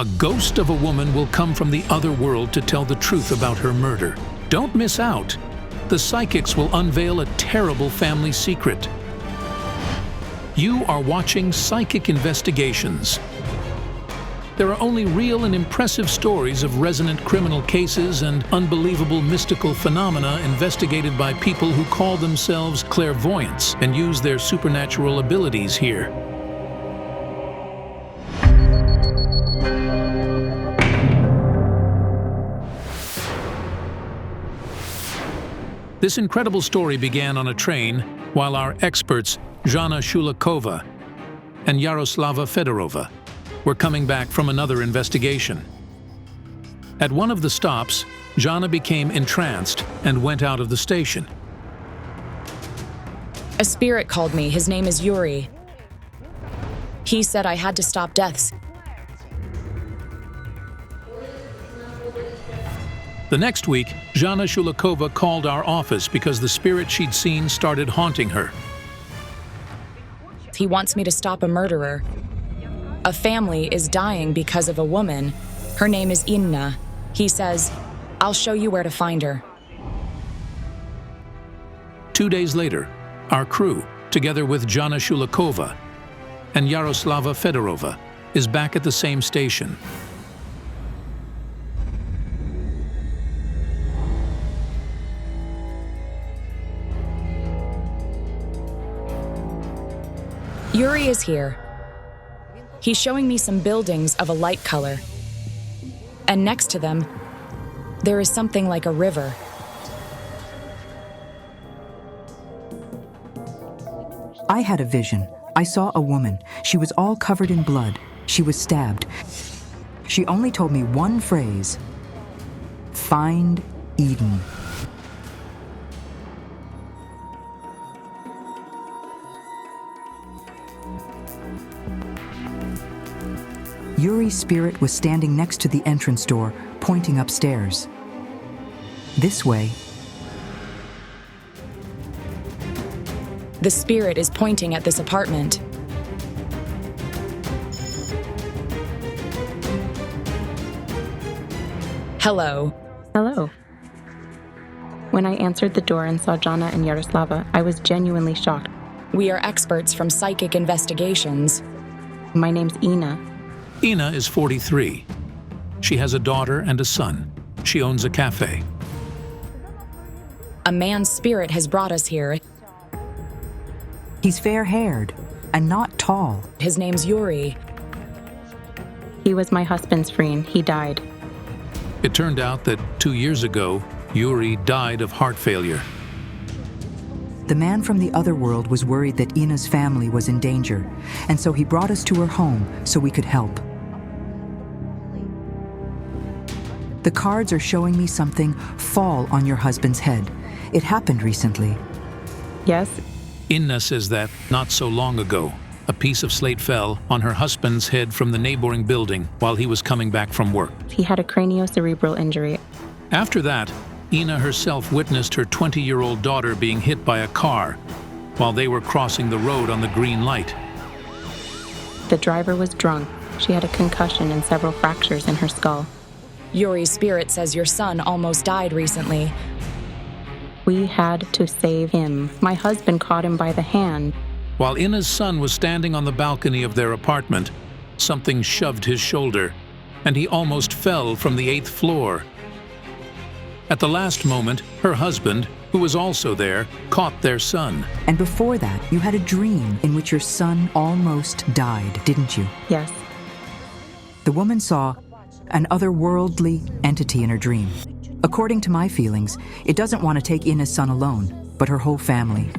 A ghost of a woman will come from the other world to tell the truth about her murder. Don't miss out. The psychics will unveil a terrible family secret. You are watching Psychic Investigations. There are only real and impressive stories of resonant criminal cases and unbelievable mystical phenomena investigated by people who call themselves clairvoyants and use their supernatural abilities here. This incredible story began on a train while our experts, Jana Shulakova and Yaroslava Fedorova, were coming back from another investigation. At one of the stops, Jana became entranced and went out of the station. A spirit called me. His name is Yuri. He said I had to stop deaths. The next week, Jana Shulakova called our office because the spirit she'd seen started haunting her. He wants me to stop a murderer. A family is dying because of a woman. Her name is Inna. He says, I'll show you where to find her. 2 days later, our crew, together with Jana Shulakova and Yaroslava Fedorova, is back at the same station. Yuri is here. He's showing me some buildings of a light color. And next to them, there is something like a river. I had a vision. I saw a woman. She was all covered in blood. She was stabbed. She only told me one phrase: "Find Eden." Yuri's spirit was standing next to the entrance door, pointing upstairs. This way. The spirit is pointing at this apartment. Hello. Hello. When I answered the door and saw Jana and Yaroslava, I was genuinely shocked. We are experts from Psychic Investigations. My name's Ina. Ina is 43. She has a daughter and a son. She owns a cafe. A man's spirit has brought us here. He's fair-haired and not tall. His name's Yuri. He was my husband's friend. He died. It turned out that 2 years ago, Yuri died of heart failure. The man from the other world was worried that Ina's family was in danger, and so he brought us to her home so we could help. The cards are showing me something fall on your husband's head. It happened recently. Yes? Inna says that, not so long ago, a piece of slate fell on her husband's head from the neighboring building while he was coming back from work. He had a craniocerebral injury. After that, Ina herself witnessed her 20-year-old daughter being hit by a car while they were crossing the road on the green light. The driver was drunk. She had a concussion and several fractures in her skull. Yuri's spirit says your son almost died recently. We had to save him. My husband caught him by the hand. While Ina's son was standing on the balcony of their apartment, something shoved his shoulder, and he almost fell from the 8th floor. At the last moment, her husband, who was also there, caught their son. And before that, you had a dream in which your son almost died, didn't you? Yes. The woman saw an otherworldly entity in her dream. According to my feelings, it doesn't want to take Ina's son alone, but her whole family.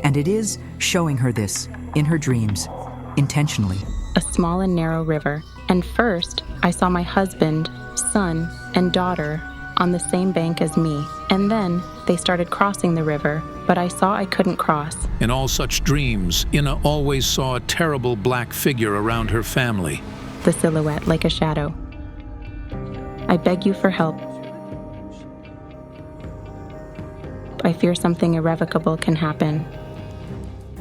And it is showing her this, in her dreams, intentionally. A small and narrow river. And first, I saw my husband, son, and daughter on the same bank as me. And then they started crossing the river, but I saw I couldn't cross. In all such dreams, Ina always saw a terrible black figure around her family. The silhouette like a shadow. I beg you for help. I fear something irrevocable can happen.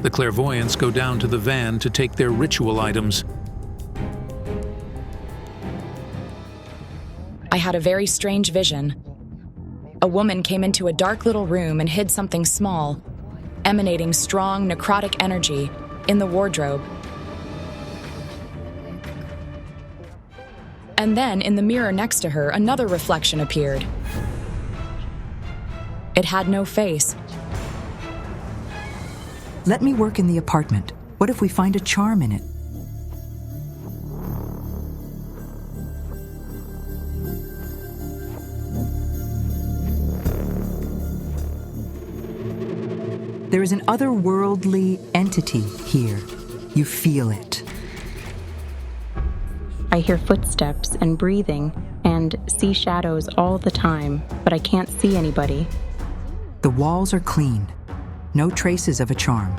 The clairvoyants go down to the van to take their ritual items. I had a very strange vision. A woman came into a dark little room and hid something small, emanating strong necrotic energy, in the wardrobe. And then, in the mirror next to her, another reflection appeared. It had no face. Let me work in the apartment. What if we find a charm in it? There is an otherworldly entity here. You feel it. I hear footsteps and breathing and see shadows all the time, but I can't see anybody. The walls are clean. No traces of a charm.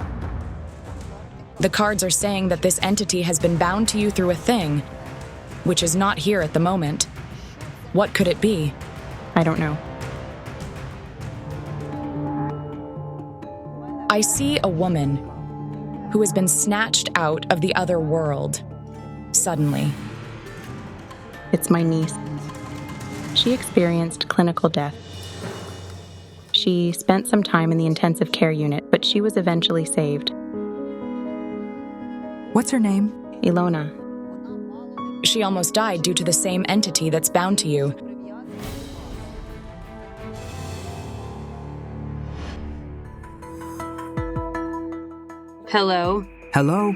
The cards are saying that this entity has been bound to you through a thing, which is not here at the moment. What could it be? I don't know. I see a woman who has been snatched out of the other world, suddenly. It's my niece. She experienced clinical death. She spent some time in the intensive care unit, but she was eventually saved. What's her name? Ilona. She almost died due to the same entity that's bound to you. Hello. Hello?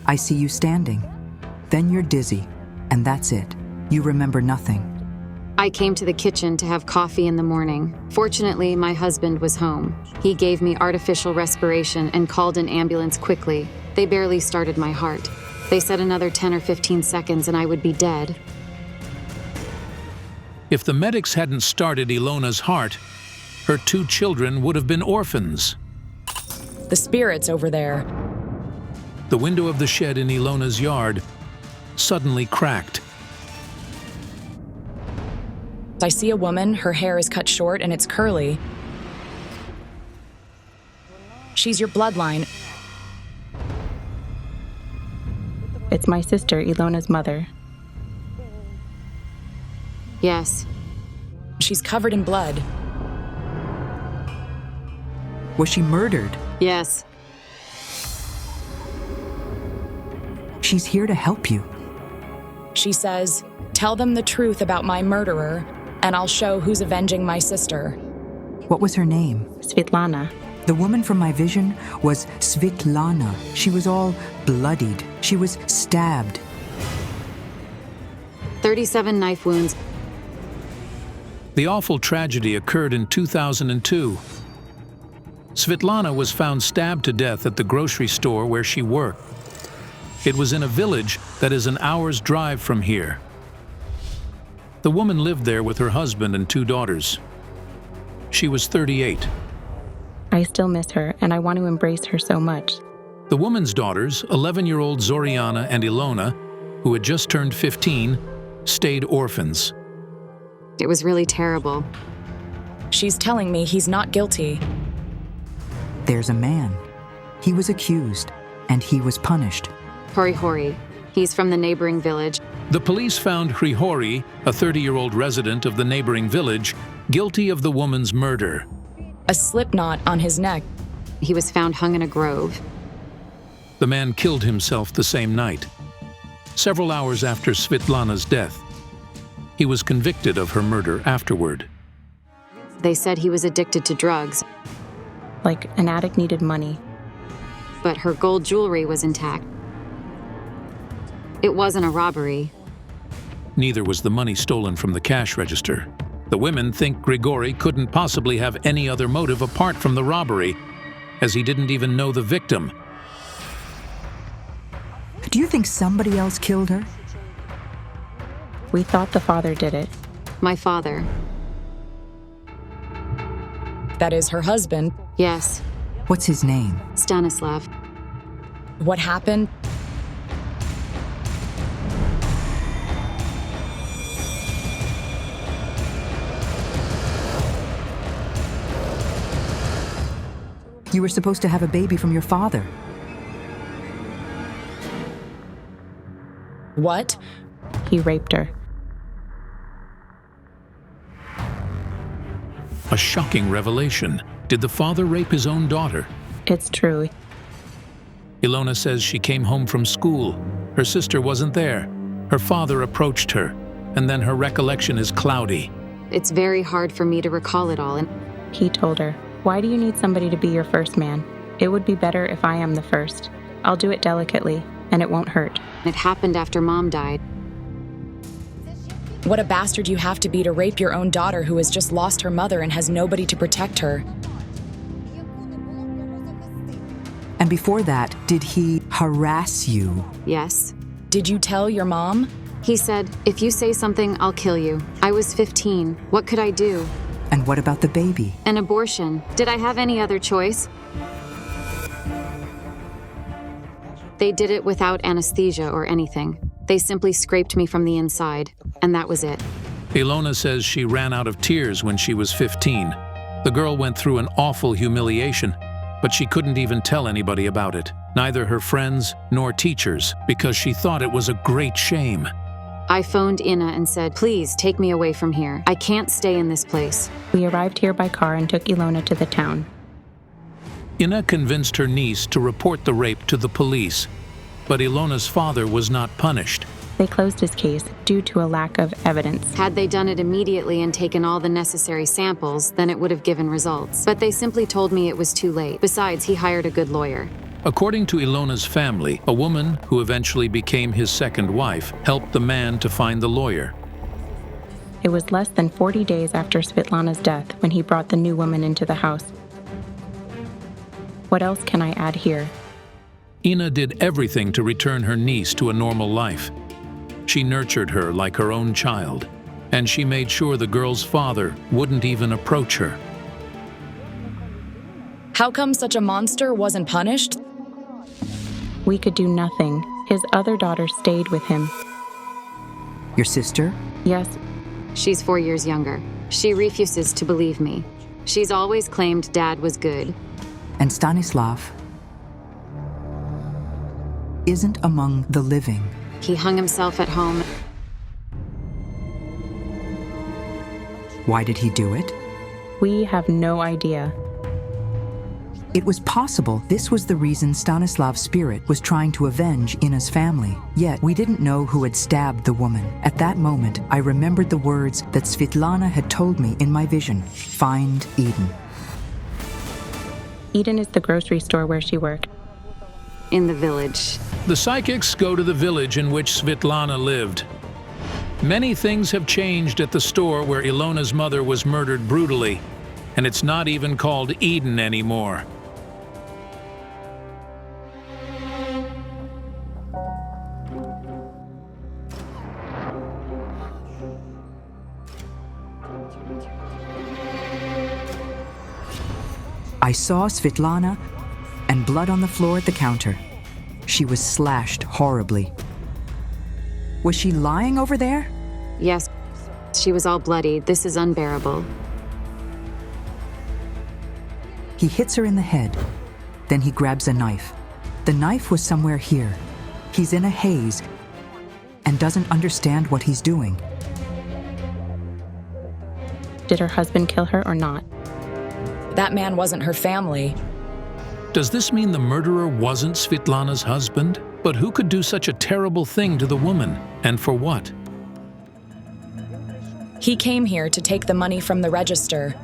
I see you standing. Then you're dizzy, and that's it. You remember nothing. I came to the kitchen to have coffee in the morning. Fortunately, my husband was home. He gave me artificial respiration and called an ambulance quickly. They barely started my heart. They said another 10 or 15 seconds and I would be dead. If the medics hadn't started Ilona's heart, her 2 children would have been orphans. The spirits over there. The window of the shed in Ilona's yard suddenly cracked. I see a woman, her hair is cut short and it's curly. She's your bloodline. It's my sister, Ilona's mother. Yes. She's covered in blood. Was she murdered? Yes. She's here to help you. She says, "Tell them the truth about my murderer, and I'll show who's avenging my sister." What was her name? Svetlana. The woman from my vision was Svetlana. She was all bloodied. She was stabbed. 37 knife wounds. The awful tragedy occurred in 2002. Svetlana was found stabbed to death at the grocery store where she worked. It was in a village that is an hour's drive from here. The woman lived there with her husband and 2 daughters. She was 38. I still miss her, and I want to embrace her so much. The woman's daughters, 11-year-old Zoriana and Ilona, who had just turned 15, stayed orphans. It was really terrible. She's telling me he's not guilty. There's a man. He was accused, and he was punished. Hori. He's from the neighboring village. The police found Hrihori, a 30-year-old resident of the neighboring village, guilty of the woman's murder. A slip knot on his neck. He was found hung in a grove. The man killed himself the same night, several hours after Svetlana's death. He was convicted of her murder afterward. They said he was addicted to drugs, Like an addict needed money. but her gold jewelry was intact. It wasn't a robbery. Neither was the money stolen from the cash register. The women think Grigori couldn't possibly have any other motive apart from the robbery, as he didn't even know the victim. Do you think somebody else killed her? We thought the father did it. My father. That is her husband. Yes. What's his name? Stanislav. What happened? You were supposed to have a baby from your father. What? He raped her. A shocking revelation. Did the father rape his own daughter? It's true. Ilona says she came home from school. Her sister wasn't there. Her father approached her, and then her recollection is cloudy. It's very hard for me to recall it all, and He told her, "Why do you need somebody to be your first man? It would be better if I am the first. I'll do it delicately, and it won't hurt." it happened after Mom died. What a bastard you have to be to rape your own daughter who has just lost her mother and has nobody to protect her. And before that, did he harass you? Yes. Did you tell your mom? He said, "If you say something, I'll kill you." I was 15. What could I do? And what about the baby? An abortion. Did I have any other choice? They did it without anesthesia or anything. They simply scraped me from the inside, and that was it. Ilona says she ran out of tears when she was 15. The girl went through an awful humiliation, but she couldn't even tell anybody about it, neither her friends nor teachers, because she thought it was a great shame. I phoned Ina and said, "Please take me away from here. I can't stay in this place." We arrived here by car and took Ilona to the town. Ina convinced her niece to report the rape to the police, but Ilona's father was not punished. They closed his case due to a lack of evidence. Had they done it immediately and taken all the necessary samples, then it would have given results. But they simply told me it was too late. Besides, he hired a good lawyer. According to Ilona's family, a woman who eventually became his second wife helped the man to find the lawyer. It was less than 40 days after Svetlana's death when he brought the new woman into the house. What else can I add here? Ina did everything to return her niece to a normal life. She nurtured her like her own child, and she made sure the girl's father wouldn't even approach her. How come such a monster wasn't punished? We could do nothing. His other daughter stayed with him. Your sister? Yes, She's 4 years younger. She refuses to believe me. She's always claimed Dad was good. And Stanislav isn't among the living. He hung himself at home. Why did he do it? we have no idea. It was possible this was the reason Stanislav's spirit was trying to avenge Ina's family. Yet we didn't know who had stabbed the woman. At that moment, I remembered the words that Svetlana had told me in my vision: "Find Eden." Eden is the grocery store where she worked. In the village. The psychics go to the village in which Svetlana lived. Many things have changed at the store where Ilona's mother was murdered brutally, and it's not even called Eden anymore. I saw Svetlana and blood on the floor at the counter. She was slashed horribly. Was she lying over there? Yes, she was all bloody. This is unbearable. He hits her in the head. Then he grabs a knife. The knife was somewhere here. He's in a haze and doesn't understand what he's doing. Did her husband kill her or not? That man wasn't her family. Does this mean the murderer wasn't Svetlana's husband? But who could do such a terrible thing to the woman, and for what? He came here to take the money from the register.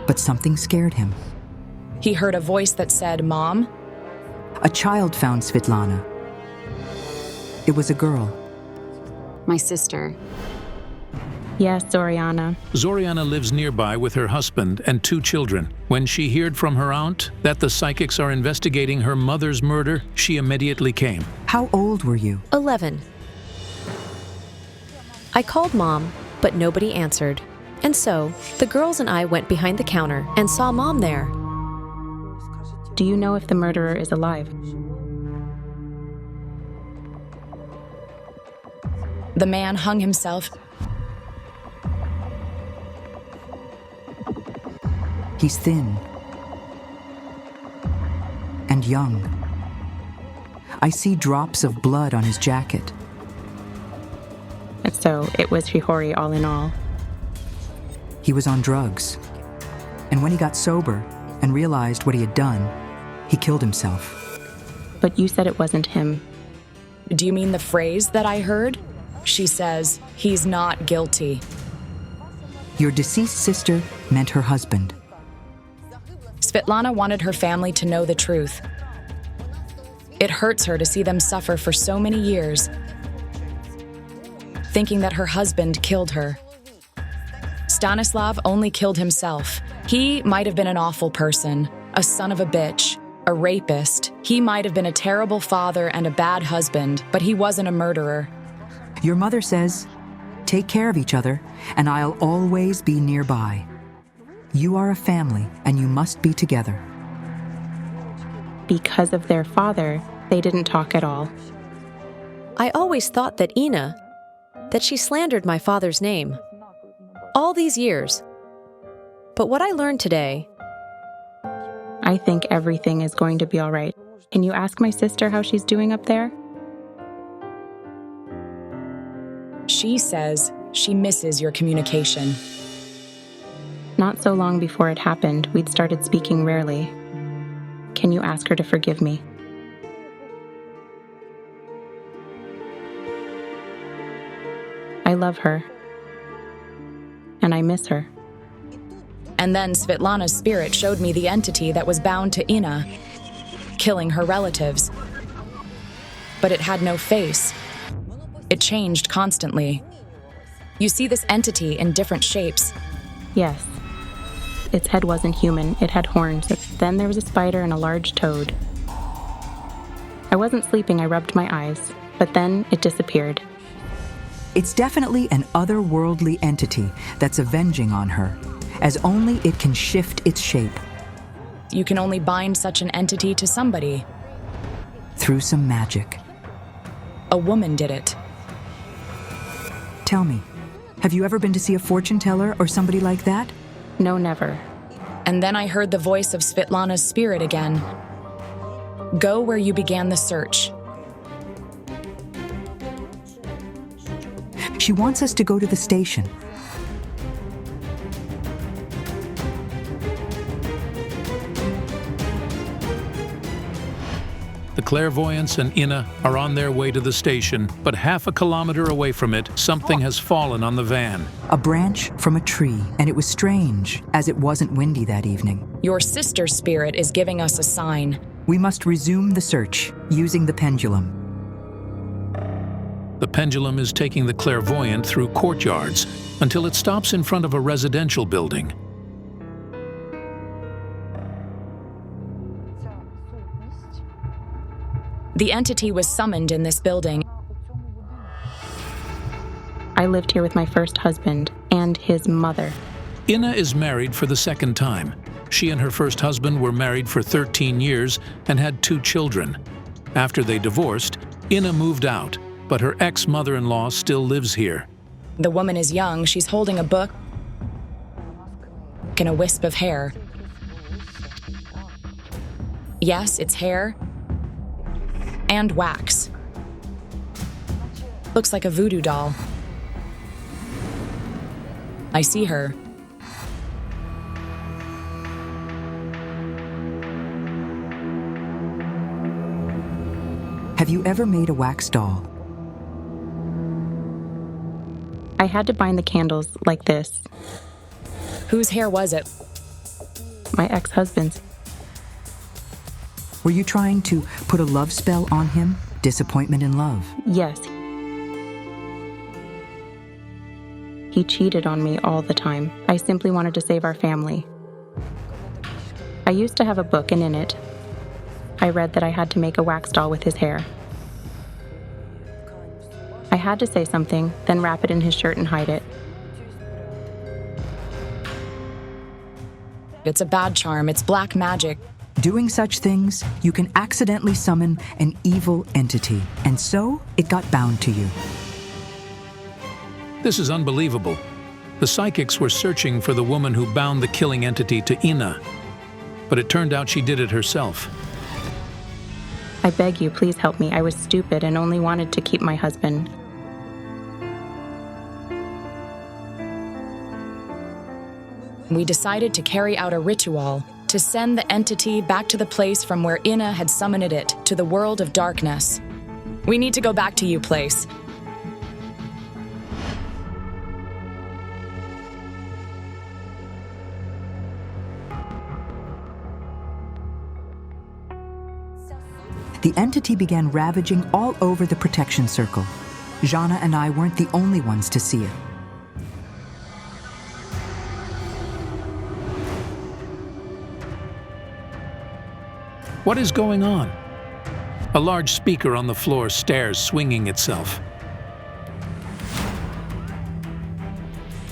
But something scared him. He heard a voice that said, "Mom?" A child found Svetlana. It was a girl. My sister. Yes, Zoriana. Zoriana lives nearby with her husband and 2 children. When she heard from her aunt that the psychics are investigating her mother's murder, she immediately came. How old were you? 11. I called Mom, but nobody answered. And so, the girls and I went behind the counter and saw Mom there. Do you know if the murderer is alive? The man hung himself. He's thin and young. I see drops of blood on his jacket. And so it was Hihori all in all. He was on drugs. And when he got sober and realized what he had done, he killed himself. But you said it wasn't him. Do you mean the phrase that I heard? She says, he's not guilty. Your deceased sister meant her husband. Svetlana wanted her family to know the truth. It hurts her to see them suffer for so many years, thinking that her husband killed her. Stanislav only killed himself. He might have been an awful person, a son of a bitch, a rapist. He might have been a terrible father and a bad husband, but he wasn't a murderer. Your mother says, take care of each other, and I'll always be nearby. You are a family, and you must be together. Because of their father, they didn't talk at all. I always thought that that she slandered my father's name. All these years. But what I learned today... I think everything is going to be all right. Can you ask my sister how she's doing up there? She says she misses your communication. Not so long before it happened, we'd started speaking rarely. Can you ask her to forgive me? I love her. And I miss her. And then Svetlana's spirit showed me the entity that was bound to Ina, killing her relatives. But it had no face. It changed constantly. You see this entity in different shapes. Yes. Its head wasn't human, it had horns. Then there was a spider and a large toad. I wasn't sleeping, I rubbed my eyes, but then it disappeared. It's definitely an otherworldly entity that's avenging on her, as only it can shift its shape. You can only bind such an entity to somebody. Through some magic. A woman did it. Tell me, have you ever been to see a fortune teller or somebody like that? No, never. And then I heard the voice of Svetlana's spirit again. Go where you began the search. She wants us to go to the station. The clairvoyants and Ina are on their way to the station, but half a kilometer away from it, something has fallen on the van. A branch from a tree, and it was strange, as it wasn't windy that evening. Your sister's spirit is giving us a sign. We must resume the search, using the pendulum. The pendulum is taking the clairvoyant through courtyards until it stops in front of a residential building. The entity was summoned in this building. I lived here with my first husband and his mother. Ina is married for the second time. She and her first husband were married for 13 years and had 2 children. After they divorced, Ina moved out, but her ex-mother-in-law still lives here. The woman is young. She's holding a book and a wisp of hair. Yes, it's hair and wax. Looks like a voodoo doll. I see her. Have you ever made a wax doll? I had to bind the candles like this. Whose hair was it? My ex-husband's. Were you trying to put a love spell on him? Disappointment in love? Yes. He cheated on me all the time. I simply wanted to save our family. I used to have a book, and in it, I read that I had to make a wax doll with his hair. I had to say something, then wrap it in his shirt and hide it. It's a bad charm. It's black magic. Doing such things, you can accidentally summon an evil entity, and so it got bound to you. This is unbelievable. The psychics were searching for the woman who bound the killing entity to Ina, but it turned out she did it herself. I beg you, please help me. I was stupid and only wanted to keep my husband. We decided to carry out a ritual to send the entity back to the place from where Ina had summoned it, to the world of darkness. We need to go back to you place. The entity began ravaging all over the protection circle. Jana and I weren't the only ones to see it. What is going on? A large speaker on the floor stares, swinging itself.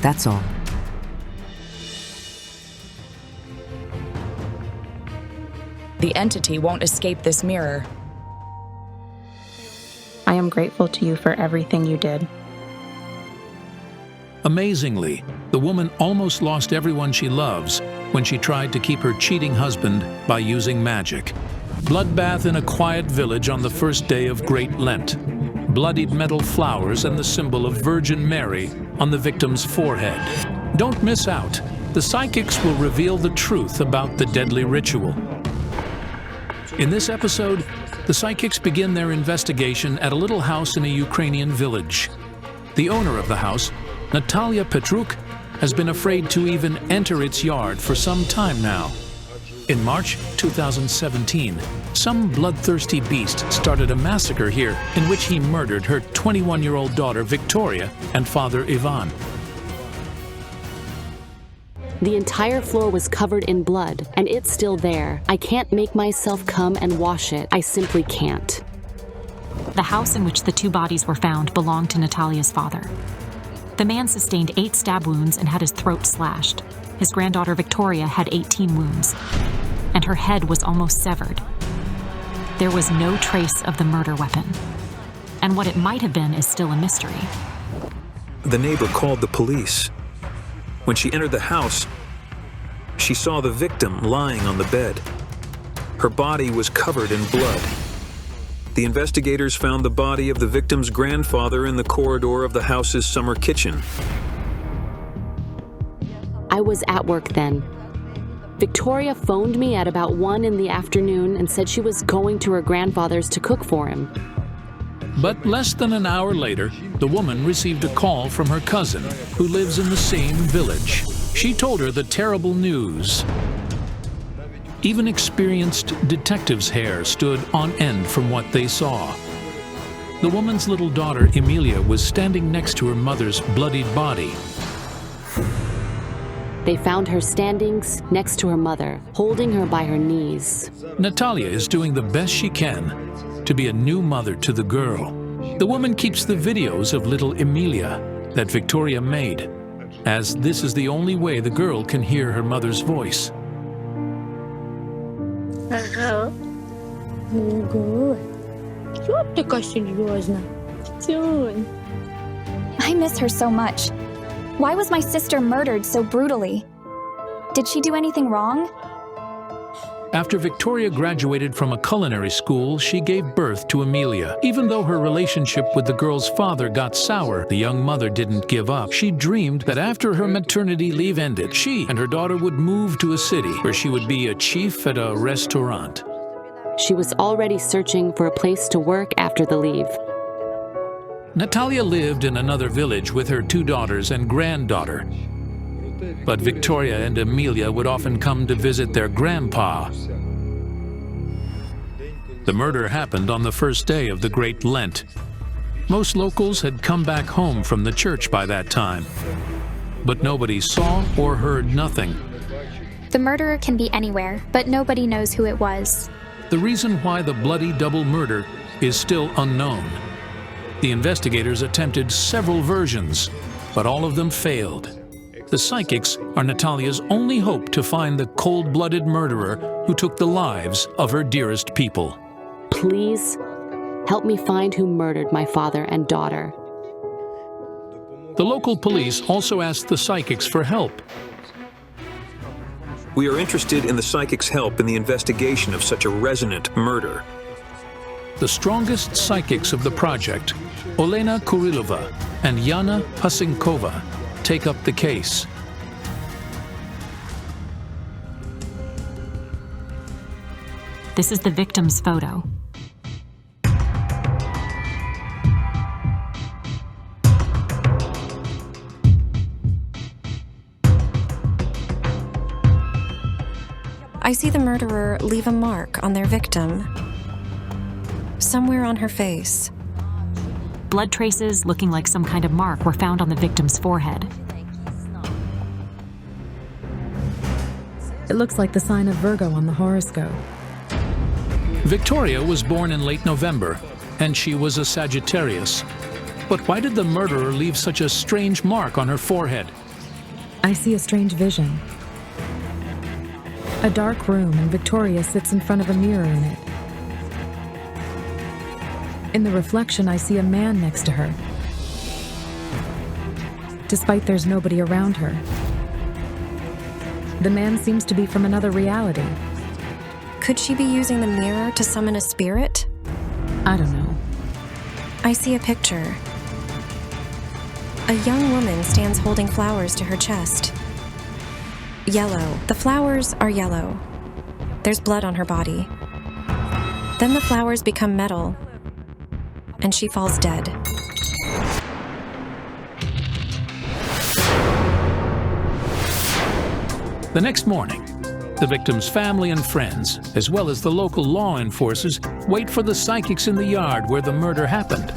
That's all. The entity won't escape this mirror. I am grateful to you for everything you did. Amazingly, the woman almost lost everyone she loves when she tried to keep her cheating husband by using magic. Bloodbath in a quiet village on the first day of Great Lent. Bloodied metal flowers and the symbol of Virgin Mary on the victim's forehead. Don't miss out. The psychics will reveal the truth about the deadly ritual. In this episode, the psychics begin their investigation at a little house in a Ukrainian village. The owner of the house, Natalia Petruk, has been afraid to even enter its yard for some time now. In March 2017, some bloodthirsty beast started a massacre here in which he murdered her 21-year-old daughter Victoria and father Ivan. The entire floor was covered in blood, and it's still there. I can't make myself come and wash it. I simply can't. The house in which the two bodies were found belonged to Natalia's father. The man sustained 8 stab wounds and had his throat slashed. His granddaughter Victoria had 18 wounds, and her head was almost severed. There was no trace of the murder weapon, and what it might have been is still a mystery. The neighbor called the police. When she entered the house, she saw the victim lying on the bed. Her body was covered in blood. The investigators found the body of the victim's grandfather in the corridor of the house's summer kitchen. I was at work then. Victoria phoned me at about 1 in the afternoon and said she was going to her grandfather's to cook for him. But less than an hour later, the woman received a call from her cousin, who lives in the same village. She told her the terrible news. Even experienced detectives' hair stood on end from what they saw. The woman's little daughter, Emilia, was standing next to her mother's bloodied body. They found her standing next to her mother, holding her by her knees. Natalia is doing the best she can to be a new mother to the girl. The woman keeps the videos of little Emilia that Victoria made, as this is the only way the girl can hear her mother's voice. I miss her so much. Why was my sister murdered so brutally? Did she do anything wrong? After Victoria graduated from a culinary school, she gave birth to Emilia. Even though her relationship with the girl's father got sour, the young mother didn't give up. She dreamed that after her maternity leave ended, she and her daughter would move to a city where she would be a chief at a restaurant. She was already searching for a place to work after the leave. Natalia lived in another village with her 2 daughters and granddaughter. But Victoria and Emilia would often come to visit their grandpa. The murder happened on the first day of the Great Lent. Most locals had come back home from the church by that time, but nobody saw or heard nothing. The murderer can be anywhere, but nobody knows who it was. The reason why the bloody double murder is still unknown. The investigators attempted several versions, but all of them failed. The psychics are Natalia's only hope to find the cold-blooded murderer who took the lives of her dearest people. Please, help me find who murdered my father and daughter. The local police also asked the psychics for help. We are interested in the psychic's help in the investigation of such a resonant murder. The strongest psychics of the project, Olena Kurilova and Yana Pasinkova, take up the case. This is the victim's photo. I see the murderer leave a mark on their victim, somewhere on her face. Blood traces looking like some kind of mark were found on the victim's forehead. It looks like the sign of Virgo on the horoscope. Victoria was born in late November, and she was a Sagittarius. But why did the murderer leave such a strange mark on her forehead? I see a strange vision. A dark room, and Victoria sits in front of a mirror in it. In the reflection, I see a man next to her, despite there's nobody around her. The man seems to be from another reality. Could she be using the mirror to summon a spirit? I don't know. I see a picture. A young woman stands holding flowers to her chest. Yellow. The flowers are yellow. There's blood on her body. Then the flowers become metal, and she falls dead. The next morning, the victim's family and friends, as well as the local law enforcers, wait for the psychics in the yard where the murder happened.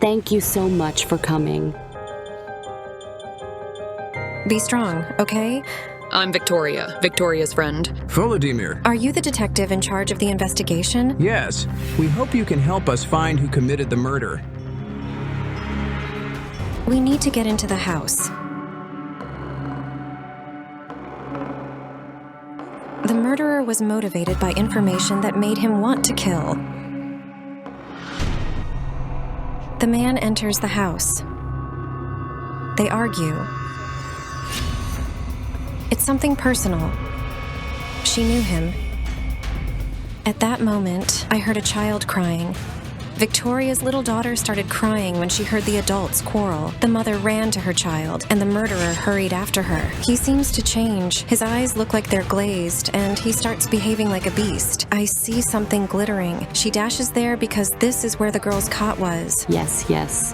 Thank you so much for coming. Be strong, okay? I'm Victoria, Victoria's friend. Volodymyr. Are you the detective in charge of the investigation? Yes. We hope you can help us find who committed the murder. We need to get into the house. The murderer was motivated by information that made him want to kill. The man enters the house. They argue. It's something personal. She knew him. At that moment, I heard a child crying. Victoria's little daughter started crying when she heard the adults quarrel. The mother ran to her child, and the murderer hurried after her. He seems to change. His eyes look like they're glazed, and he starts behaving like a beast. I see something glittering. She dashes there because this is where the girl's cot was. Yes, yes.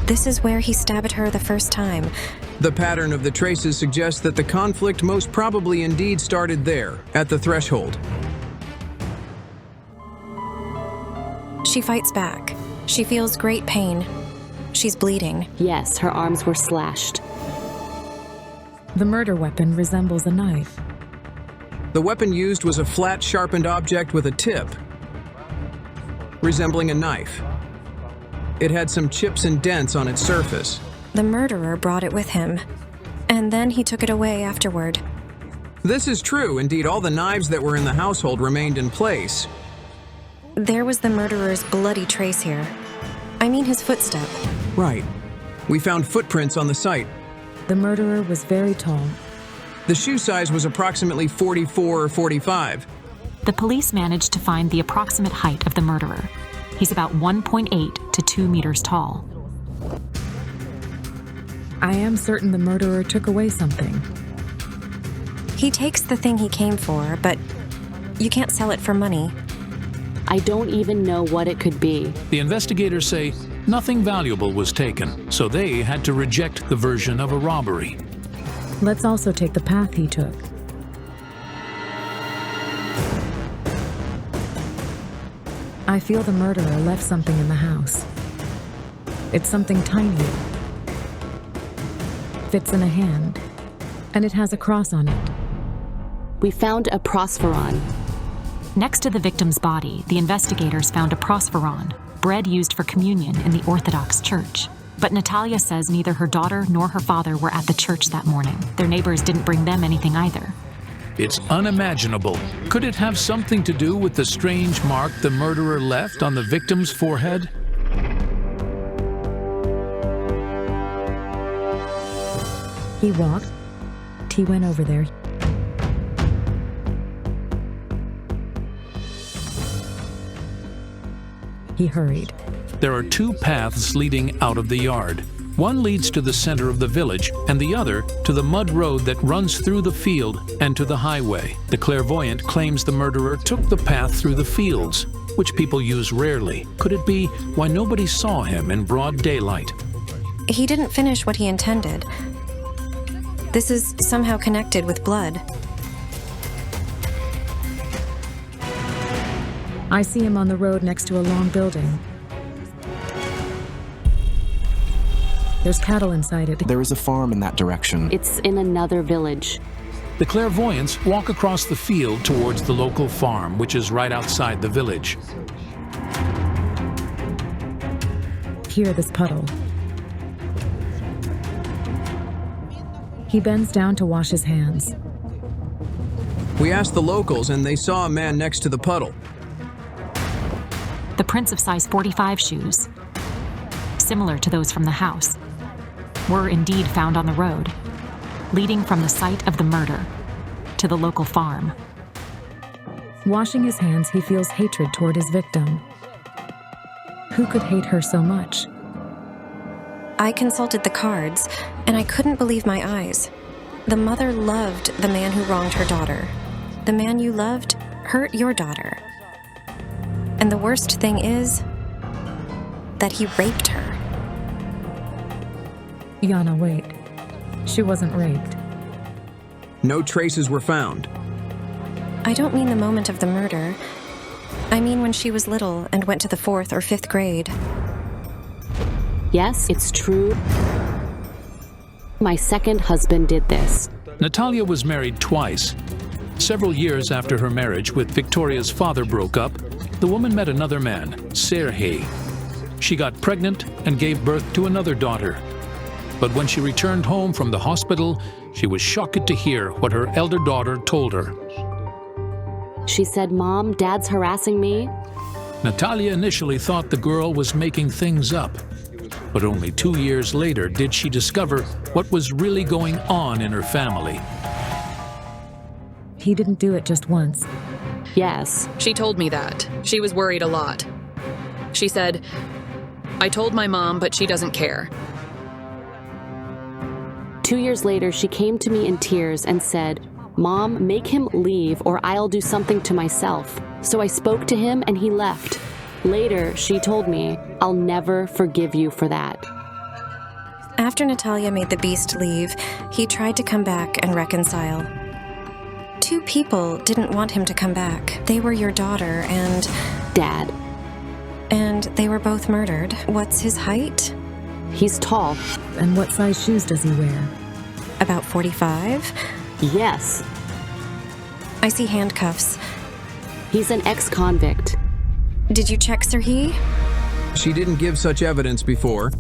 This is where he stabbed her the first time. The pattern of the traces suggests that the conflict most probably indeed started there, at the threshold. She fights back. She feels great pain. She's bleeding. Yes, her arms were slashed. The murder weapon resembles a knife. The weapon used was a flat, sharpened object with a tip, resembling a knife. It had some chips and dents on its surface. The murderer brought it with him, and then he took it away afterward. This is true. Indeed, all the knives that were in the household remained in place. There was the murderer's bloody trace here. I mean his footstep. Right. We found footprints on the site. The murderer was very tall. The shoe size was approximately 44 or 45. The police managed to find the approximate height of the murderer. He's about 1.8 to 2 meters tall. I am certain the murderer took away something. He takes the thing he came for, but you can't sell it for money. I don't even know what it could be. The investigators say nothing valuable was taken, so they had to reject the version of a robbery. Let's also take the path he took. I feel the murderer left something in the house. It's something tiny. Fits in a hand, and it has a cross on it. We found a prospheron. Next to the victim's body, the investigators found a prospheron, bread used for communion in the Orthodox Church. But Natalia says neither her daughter nor her father were at the church that morning. Their neighbors didn't bring them anything either. It's unimaginable. Could it have something to do with the strange mark the murderer left on the victim's forehead? He walked. He went over there. He hurried. There are two paths leading out of the yard. One leads to the center of the village, and the other to the mud road that runs through the field and to the highway. The clairvoyant claims the murderer took the path through the fields, which people use rarely. Could it be why nobody saw him in broad daylight? He didn't finish what he intended. This is somehow connected with blood. I see him on the road next to a long building. There's cattle inside it. There is a farm in that direction. It's in another village. The clairvoyants walk across the field towards the local farm, which is right outside the village. Here, this puddle. He bends down to wash his hands. We asked the locals, and they saw a man next to the puddle. The prints of size 45 shoes, similar to those from the house, were indeed found on the road, leading from the site of the murder to the local farm. Washing his hands, he feels hatred toward his victim. Who could hate her so much? I consulted the cards, and I couldn't believe my eyes. The mother loved the man who wronged her daughter. The man you loved hurt your daughter. And the worst thing is that he raped her. Yana, wait. She wasn't raped. No traces were found. I don't mean the moment of the murder. I mean when she was little and went to the 4th or 5th grade. Yes, it's true. My second husband did this. Natalia was married twice. Several years after her marriage with Victoria's father broke up, the woman met another man, Sergei. She got pregnant and gave birth to another daughter. But when she returned home from the hospital, she was shocked to hear what her elder daughter told her. She said, "Mom, Dad's harassing me." Natalia initially thought the girl was making things up. But only 2 years later did she discover what was really going on in her family. He didn't do it just once. Yes. She told me that. She was worried a lot. She said, "I told my mom, but she doesn't care." 2 years later, she came to me in tears and said, "Mom, make him leave or I'll do something to myself." So I spoke to him and he left. Later, she told me, "I'll never forgive you for that." After Natalia made the beast leave, he tried to come back and reconcile. 2 people didn't want him to come back. They were your daughter and... Dad. And they were both murdered. What's his height? He's tall. And what size shoes does he wear? About 45? Yes. I see handcuffs. He's an ex-convict. Did you check Sergei? She didn't give such evidence before.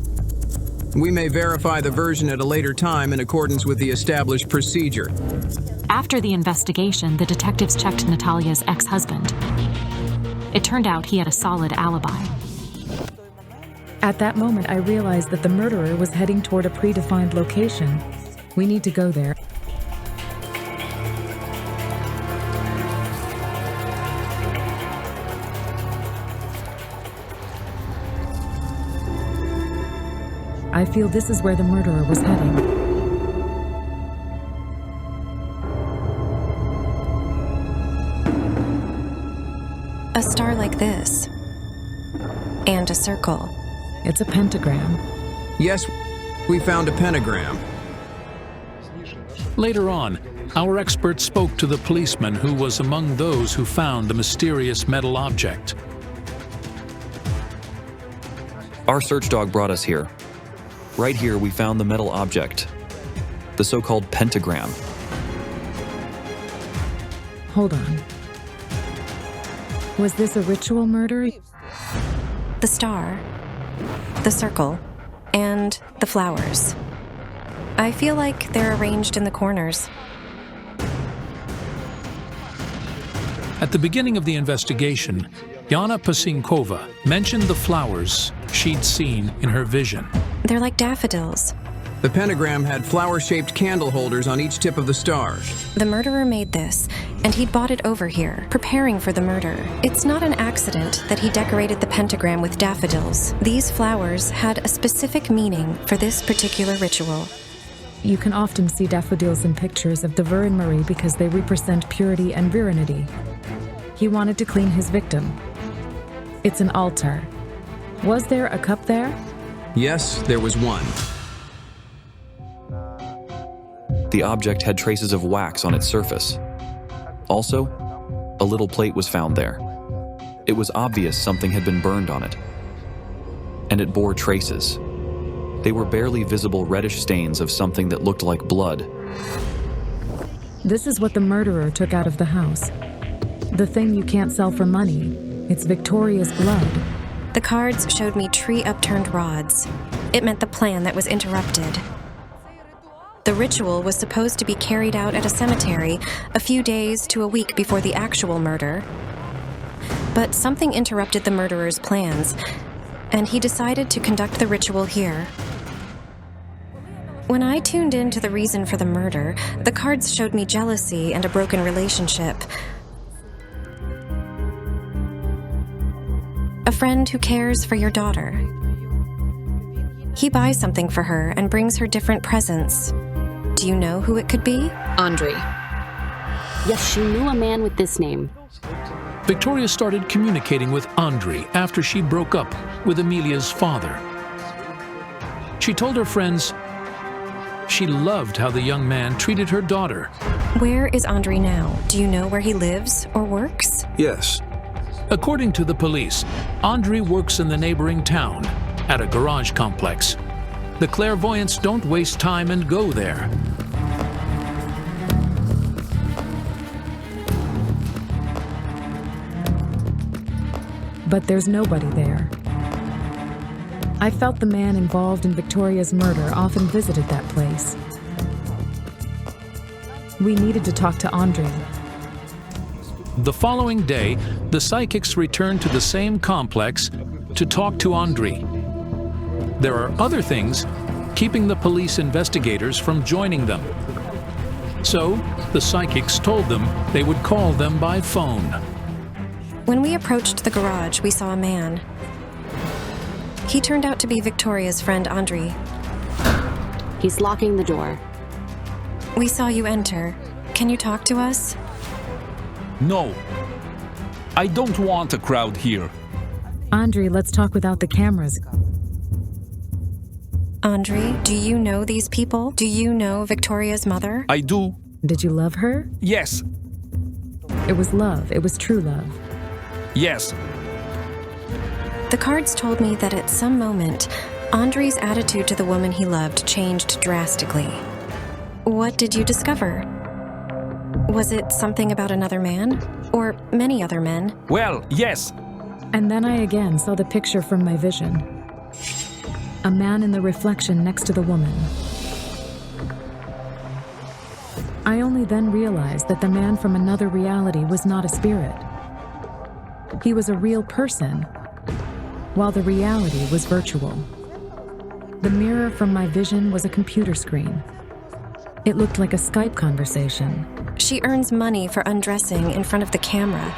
We may verify the version at a later time in accordance with the established procedure. After the investigation, the detectives checked Natalia's ex-husband. It turned out he had a solid alibi. At that moment, I realized that the murderer was heading toward a predefined location. We need to go there. I feel this is where the murderer was heading. A star like this. And a circle. It's a pentagram. Yes, we found a pentagram. Later on, our expert spoke to the policeman who was among those who found the mysterious metal object. Our search dog brought us here. Right here, we found the metal object, the so-called pentagram. Hold on. Was this a ritual murder? The star, the circle, and the flowers. I feel like they're arranged in the corners. At the beginning of the investigation, Yana Pasinkova mentioned the flowers she'd seen in her vision. They're like daffodils. The pentagram had flower-shaped candle holders on each tip of the star. The murderer made this, and he'd bought it over here, preparing for the murder. It's not an accident that he decorated the pentagram with daffodils. These flowers had a specific meaning for this particular ritual. You can often see daffodils in pictures of the Virgin Marie because they represent purity and virility. He wanted to clean his victim. It's an altar. Was there a cup there? Yes, there was one. The object had traces of wax on its surface. Also, a little plate was found there. It was obvious something had been burned on it. And it bore traces. They were barely visible reddish stains of something that looked like blood. This is what the murderer took out of the house. The thing you can't sell for money. It's Victoria's blood. The cards showed me tree upturned rods. It meant the plan that was interrupted. The ritual was supposed to be carried out at a cemetery a few days to a week before the actual murder. But something interrupted the murderer's plans, and he decided to conduct the ritual here. When I tuned in to the reason for the murder, the cards showed me jealousy and a broken relationship. A friend who cares for your daughter. He buys something for her and brings her different presents. Do you know who it could be? Andre. Yes, she knew a man with this name. Victoria started communicating with Andre after she broke up with Emilia's father. She told her friends she loved how the young man treated her daughter. Where is Andre now? Do you know where he lives or works? Yes. According to the police, Andre works in the neighboring town at a garage complex. The clairvoyants don't waste time and go there. But there's nobody there. I felt the man involved in Victoria's murder often visited that place. We needed to talk to Andre. The following day, the psychics returned to the same complex to talk to Andre. There are other things keeping the police investigators from joining them. So, the psychics told them they would call them by phone. When we approached the garage, we saw a man. He turned out to be Victoria's friend Andre. He's locking the door. We saw you enter. Can you talk to us? No. I don't want a crowd here. Andre, let's talk without the cameras. Andre, do you know these people? Do you know Victoria's mother? I do. Did you love her? Yes. It was love. It was true love. Yes. The cards told me that at some moment, Andre's attitude to the woman he loved changed drastically. What did you discover? Was it something about another man? Or many other men? Well, yes. And then I again saw the picture from my vision. A man in the reflection next to the woman. I only then realized that the man from another reality was not a spirit. He was a real person, while the reality was virtual. The mirror from my vision was a computer screen. It looked like a Skype conversation. She earns money for undressing in front of the camera.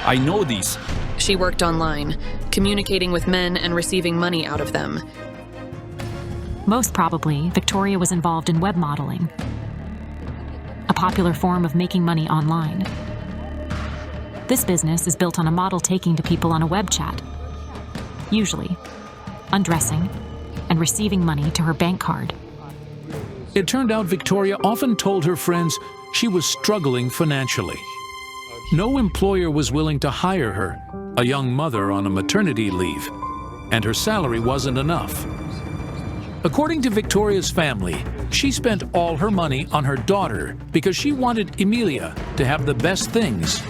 I know this. She worked online, communicating with men and receiving money out of them. Most probably, Victoria was involved in web modeling, a popular form of making money online. This business is built on a model taking to people on a web chat, usually undressing and receiving money to her bank card. It turned out Victoria often told her friends she was struggling financially. No employer was willing to hire her, a young mother on a maternity leave, and her salary wasn't enough. According to Victoria's family, she spent all her money on her daughter because she wanted Emilia to have the best things.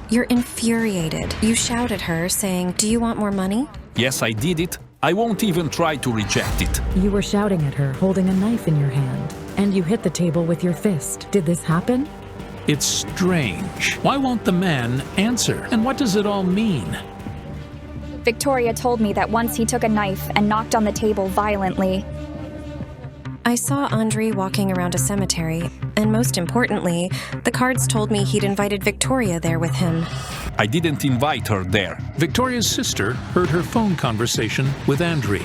You're infuriated. You shout at her, saying, "Do you want more money?" Yes, I did it. I won't even try to reject it. You were shouting at her, holding a knife in your hand, and you hit the table with your fist. Did this happen? It's strange. Why won't the man answer? And what does it all mean? Victoria told me that once he took a knife and knocked on the table violently. I saw Andre walking around a cemetery, and most importantly, the cards told me he'd invited Victoria there with him. I didn't invite her there. Victoria's sister heard her phone conversation with Andre.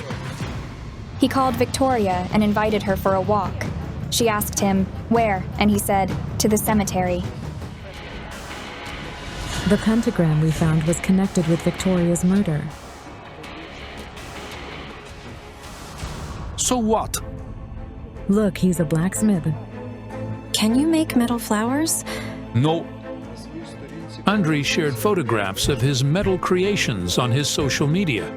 He called Victoria and invited her for a walk. She asked him, where, and he said, to the cemetery. The pentagram we found was connected with Victoria's murder. So what? Look, he's a blacksmith. Can you make metal flowers? No. Andre shared photographs of his metal creations on his social media.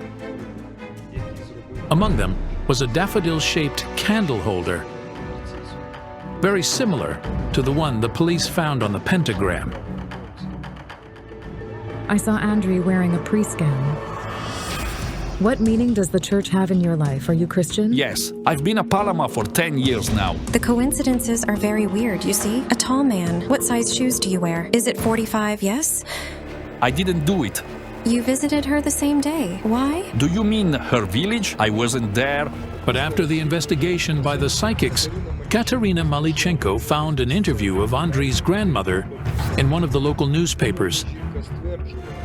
Among them was a daffodil-shaped candle holder, very similar to the one the police found on the pentagram. I saw Andre wearing a priest gown. What meaning does the church have in your life? Are you Christian? Yes, I've been a Palama for 10 years now. The coincidences are very weird, you see. A tall man. What size shoes do you wear? Is it 45, yes? I didn't do it. You visited her the same day. Why? Do you mean her village? I wasn't there. But after the investigation by the psychics, Katerina Malichenko found an interview of Andrei's grandmother in one of the local newspapers.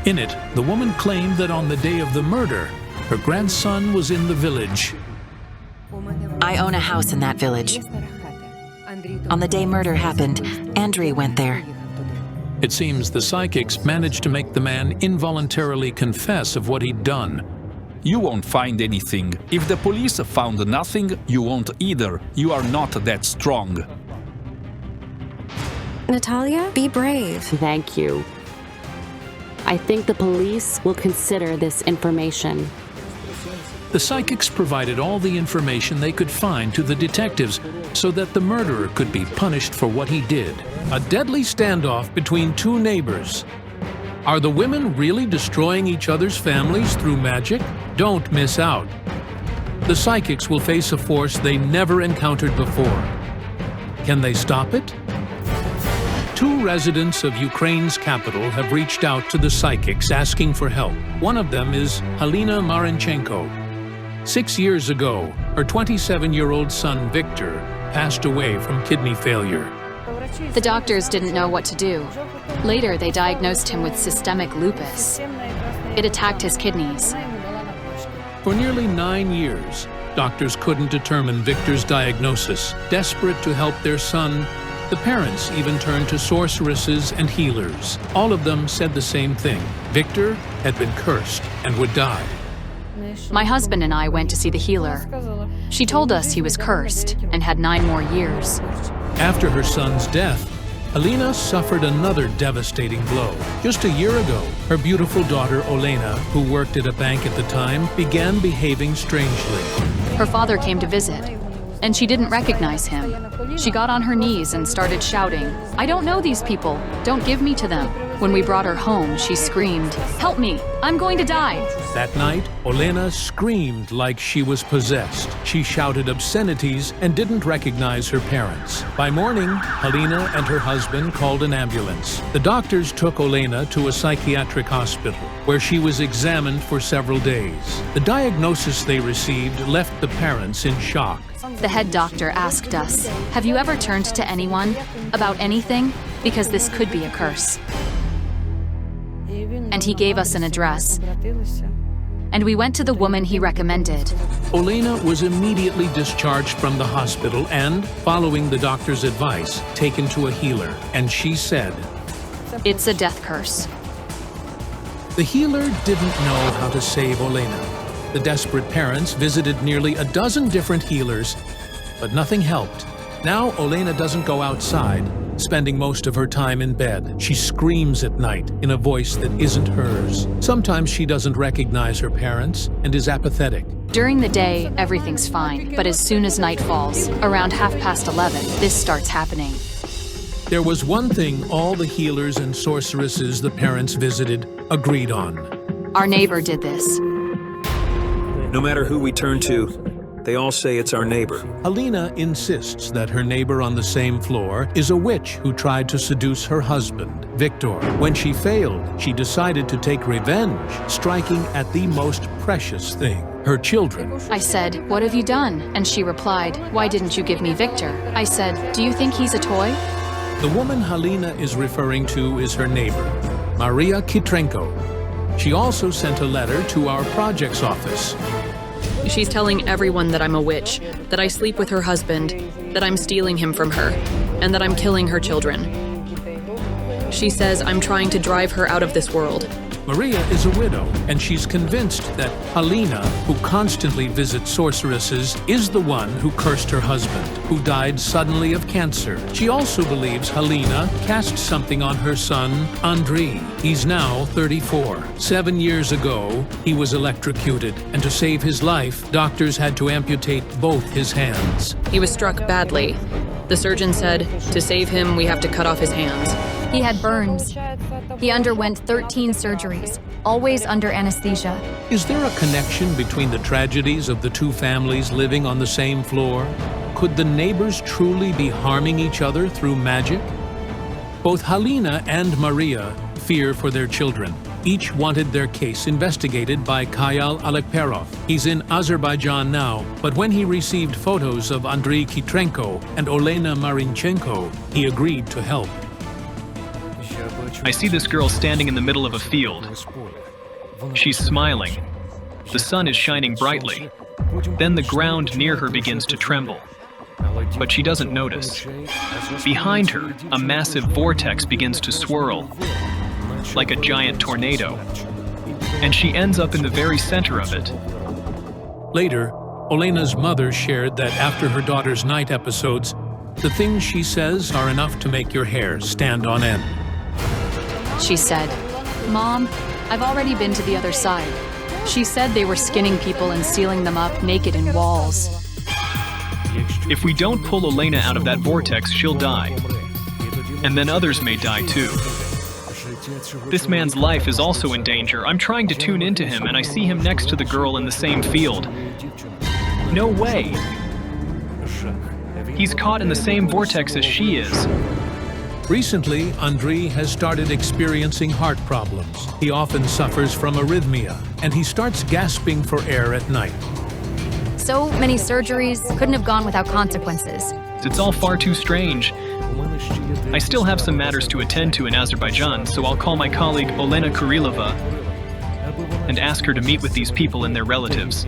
In it, the woman claimed that on the day of the murder, her grandson was in the village. I own a house in that village. On the day murder happened, Andrei went there. It seems the psychics managed to make the man involuntarily confess of what he'd done. You won't find anything. If the police found nothing, you won't either. You are not that strong. Natalia, be brave. Thank you. I think the police will consider this information. The psychics provided all the information they could find to the detectives so that the murderer could be punished for what he did. A deadly standoff between two neighbors. Are the women really destroying each other's families through magic? Don't miss out. The psychics will face a force they never encountered before. Can they stop it? Two residents of Ukraine's capital have reached out to the psychics asking for help. One of them is Halina Marenchenko. 6 years ago, her 27-year-old son Victor passed away from kidney failure. The doctors didn't know what to do. Later, they diagnosed him with systemic lupus. It attacked his kidneys. For nearly 9 years, doctors couldn't determine Victor's diagnosis. Desperate to help their son, the parents even turned to sorceresses and healers. All of them said the same thing. Victor had been cursed and would die. My husband and I went to see the healer. She told us he was cursed and had 9 more years. After her son's death, Alina suffered another devastating blow. Just a year ago, her beautiful daughter Olena, who worked at a bank at the time, began behaving strangely. Her father came to visit, and she didn't recognize him. She got on her knees and started shouting, "I don't know these people. Don't give me to them." When we brought her home, she screamed, "Help me! I'm going to die!" That night, Olena screamed like she was possessed. She shouted obscenities and didn't recognize her parents. By morning, Halina and her husband called an ambulance. The doctors took Olena to a psychiatric hospital, where she was examined for several days. The diagnosis they received left the parents in shock. The head doctor asked us, "Have you ever turned to anyone about anything? Because this could be a curse." And he gave us an address. And we went to the woman he recommended. Olena was immediately discharged from the hospital and, following the doctor's advice, taken to a healer. And she said, "It's a death curse." The healer didn't know how to save Olena. The desperate parents visited nearly a dozen different healers, but nothing helped. Now Olena doesn't go outside, spending most of her time in bed. She screams at night in a voice that isn't hers. Sometimes she doesn't recognize her parents and is apathetic. During the day, everything's fine, but as soon as night falls, around 11:30, this starts happening. There was one thing all the healers and sorceresses the parents visited agreed on. Our neighbor did this. No matter who we turn to, They all say it's our neighbor. Halina insists that her neighbor on the same floor is a witch who tried to seduce her husband, Victor. When she failed, she decided to take revenge, striking at the most precious thing, her children. I said, "What have you done?" And she replied, "Why didn't you give me Victor?" I said, "Do you think he's a toy?" The woman Halina is referring to is her neighbor, Maria Kitrenko. She also sent a letter to our project's office. She's telling everyone that I'm a witch, that I sleep with her husband, that I'm stealing him from her, and that I'm killing her children. She says I'm trying to drive her out of this world. Maria is a widow, and she's convinced that Halina, who constantly visits sorceresses, is the one who cursed her husband, who died suddenly of cancer. She also believes Halina cast something on her son, Andrei. He's now 34. 7 years ago, he was electrocuted, and to save his life, doctors had to amputate both his hands. He was struck badly. The surgeon said, to save him, we have to cut off his hands. He had burns. He underwent 13 surgeries, always under anesthesia. Is there a connection between the tragedies of the two families living on the same floor? Could the neighbors truly be harming each other through magic? Both Halina and Maria fear for their children. Each wanted their case investigated by Khayal Alekperov. He's in Azerbaijan now, but when he received photos of Andrei Kitrenko and Olena Marinchenko, he agreed to help. I see this girl standing in the middle of a field. She's smiling. The sun is shining brightly. Then the ground near her begins to tremble. But she doesn't notice. Behind her, a massive vortex begins to swirl, like a giant tornado. And she ends up in the very center of it. Later, Olena's mother shared that after her daughter's night episodes, the things she says are enough to make your hair stand on end. She said, "Mom, I've already been to the other side." She said they were skinning people and sealing them up naked in walls. If we don't pull Olena out of that vortex, she'll die. And then others may die too. This man's life is also in danger. I'm trying to tune into him, and I see him next to the girl in the same field. No way! He's caught in the same vortex as she is. Recently, Andrei has started experiencing heart problems. He often suffers from arrhythmia, and he starts gasping for air at night. So many surgeries couldn't have gone without consequences. It's all far too strange. I still have some matters to attend to in Azerbaijan, so I'll call my colleague Olena Kurilova and ask her to meet with these people and their relatives.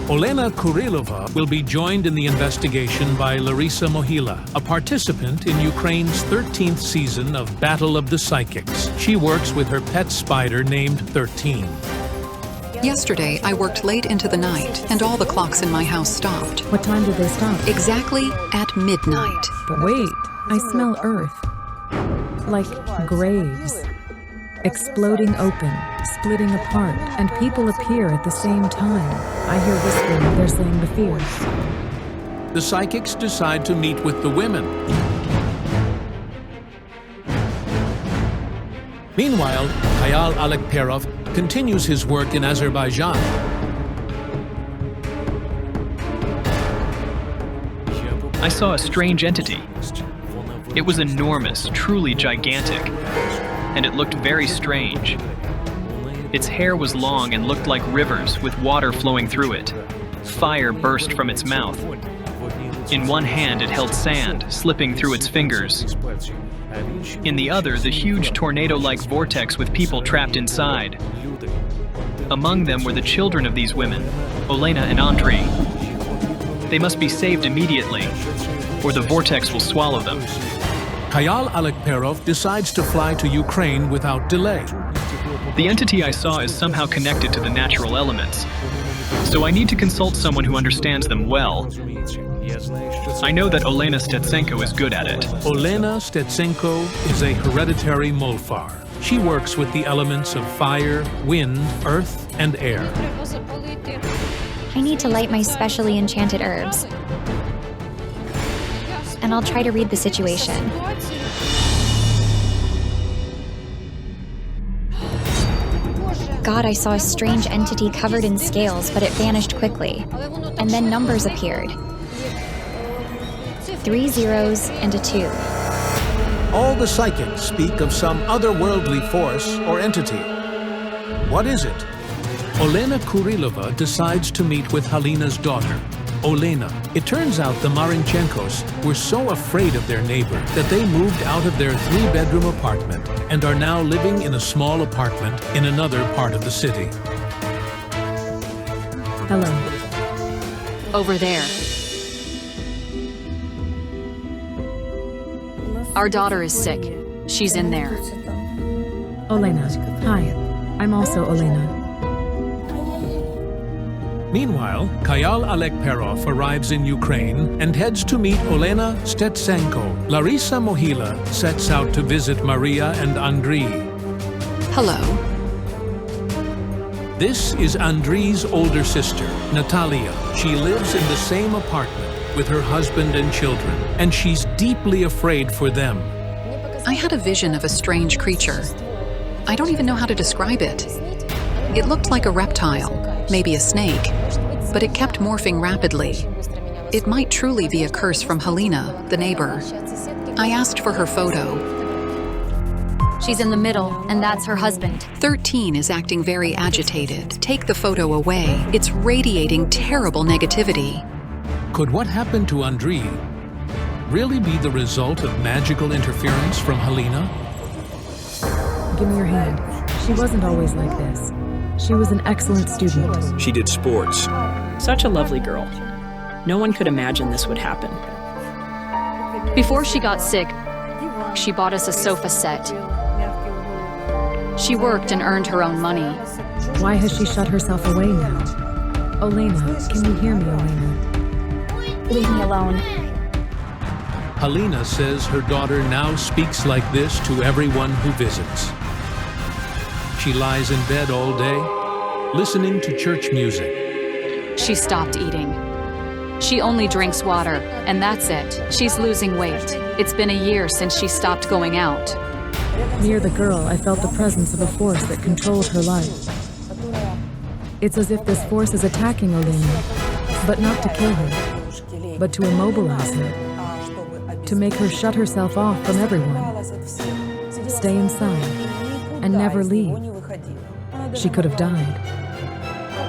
Olena Kurilova will be joined in the investigation by Larisa Mohila, a participant in Ukraine's 13th season of Battle of the Psychics. She works with her pet spider named 13. Yesterday, I worked late into the night, and all the clocks in my house stopped. What time did they stop? Exactly at midnight. But wait, I smell earth. Like graves. Exploding open, splitting apart, and people appear at the same time. I hear whispering, they're saying the fierce. The psychics decide to meet with the women. Meanwhile, Khayal Alekperov continues his work in Azerbaijan. I saw a strange entity. It was enormous, truly gigantic, and it looked very strange. Its hair was long and looked like rivers with water flowing through it. Fire burst from its mouth. In one hand it held sand, slipping through its fingers. In the other, the huge tornado-like vortex with people trapped inside. Among them were the children of these women, Olena and Andrei. They must be saved immediately, or the vortex will swallow them. Khayal Alekperov decides to fly to Ukraine without delay. The entity I saw is somehow connected to the natural elements, so I need to consult someone who understands them well. I know that Olena Stetsenko is good at it. Olena Stetsenko is a hereditary Molfar. She works with the elements of fire, wind, earth, and air. I need to light my specially enchanted herbs. And I'll try to read the situation. God, I saw a strange entity covered in scales, but it vanished quickly. And then numbers appeared. 3 zeros and a 2. All the psychics speak of some otherworldly force or entity. What is it? Olena Kurilova decides to meet with Halina's daughter, Olena. It turns out the Marinchenkos were so afraid of their neighbor that they moved out of their 3-bedroom apartment and are now living in a small apartment in another part of the city. Hello. Over there. Our daughter is sick. She's in there. Olena. Hi. I'm also Olena. Meanwhile, Kayal Alekperov arrives in Ukraine and heads to meet Olena Stetsenko. Larissa Mohila sets out to visit Maria and Andriy. Hello. This is Andriy's older sister, Natalia. She lives in the same apartment with her husband and children, and she's deeply afraid for them. I had a vision of a strange creature. I don't even know how to describe it. It looked like a reptile, maybe a snake, but it kept morphing rapidly. It might truly be a curse from Halina, the neighbor. I asked for her photo. She's in the middle, and that's her husband. 13 is acting very agitated. Take the photo away. It's radiating terrible negativity. Could what happened to Andriy really be the result of magical interference from Halina? Give me your hand. She wasn't always like this. She was an excellent student. She did sports. Such a lovely girl. No one could imagine this would happen. Before she got sick, she bought us a sofa set. She worked and earned her own money. Why has she shut herself away now? Olena, can you hear me, Olena? Leave me alone. Halina says her daughter now speaks like this to everyone who visits. She lies in bed all day, listening to church music. She stopped eating. She only drinks water, and that's it. She's losing weight. It's been a year since she stopped going out. Near the girl, I felt the presence of a force that controlled her life. It's as if this force is attacking Olena, but not to kill her, but to immobilize her, to make her shut herself off from everyone, stay inside, and never leave. She could have died.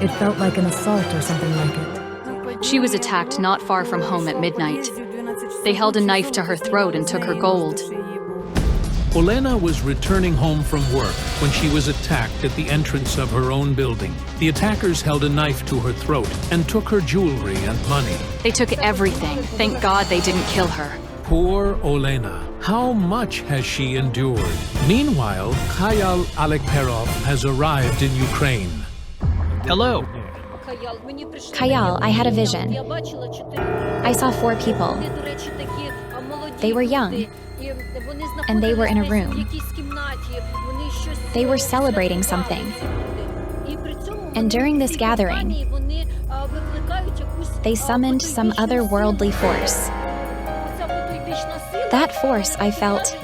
It felt like an assault or something like it. She was attacked not far from home at midnight. They held a knife to her throat and took her gold. Olena was returning home from work when she was attacked at the entrance of her own building. The attackers held a knife to her throat and took her jewelry and money. They took everything. Thank God they didn't kill her. Poor Olena. How much has she endured? Meanwhile, Kayal Alekperov has arrived in Ukraine. Hello. Kayal, I had a vision. I saw 4 people. They were young, and they were in a room. They were celebrating something. And during this gathering, they summoned some otherworldly force. That force, I felt,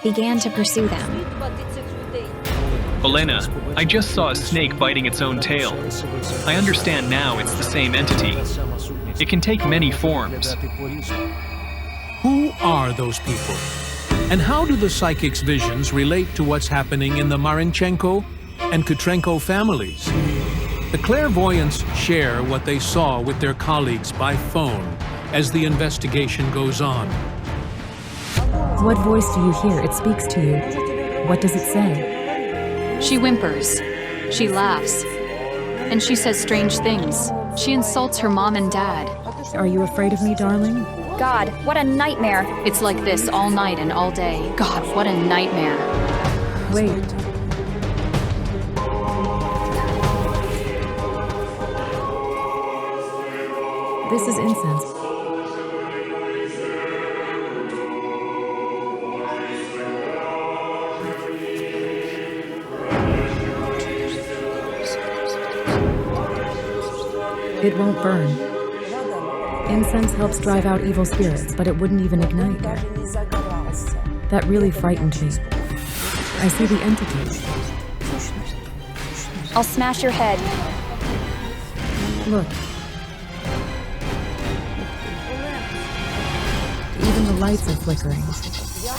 began to pursue them. Olena, I just saw a snake biting its own tail. I understand now it's the same entity. It can take many forms. Who are those people? And how do the psychic's visions relate to what's happening in the Marinchenko and Kutrenko families? The clairvoyants share what they saw with their colleagues by phone as the investigation goes on. What voice do you hear? It speaks to you. What does it say? She whimpers. She laughs. And she says strange things. She insults her mom and dad. Are you afraid of me, darling? God, what a nightmare. It's like this all night and all day. God, what a nightmare. Wait. This is incense. It won't burn. Incense helps drive out evil spirits, but it wouldn't even ignite. That really frightened me. I see the entities. I'll smash your head. Look. Even the lights are flickering.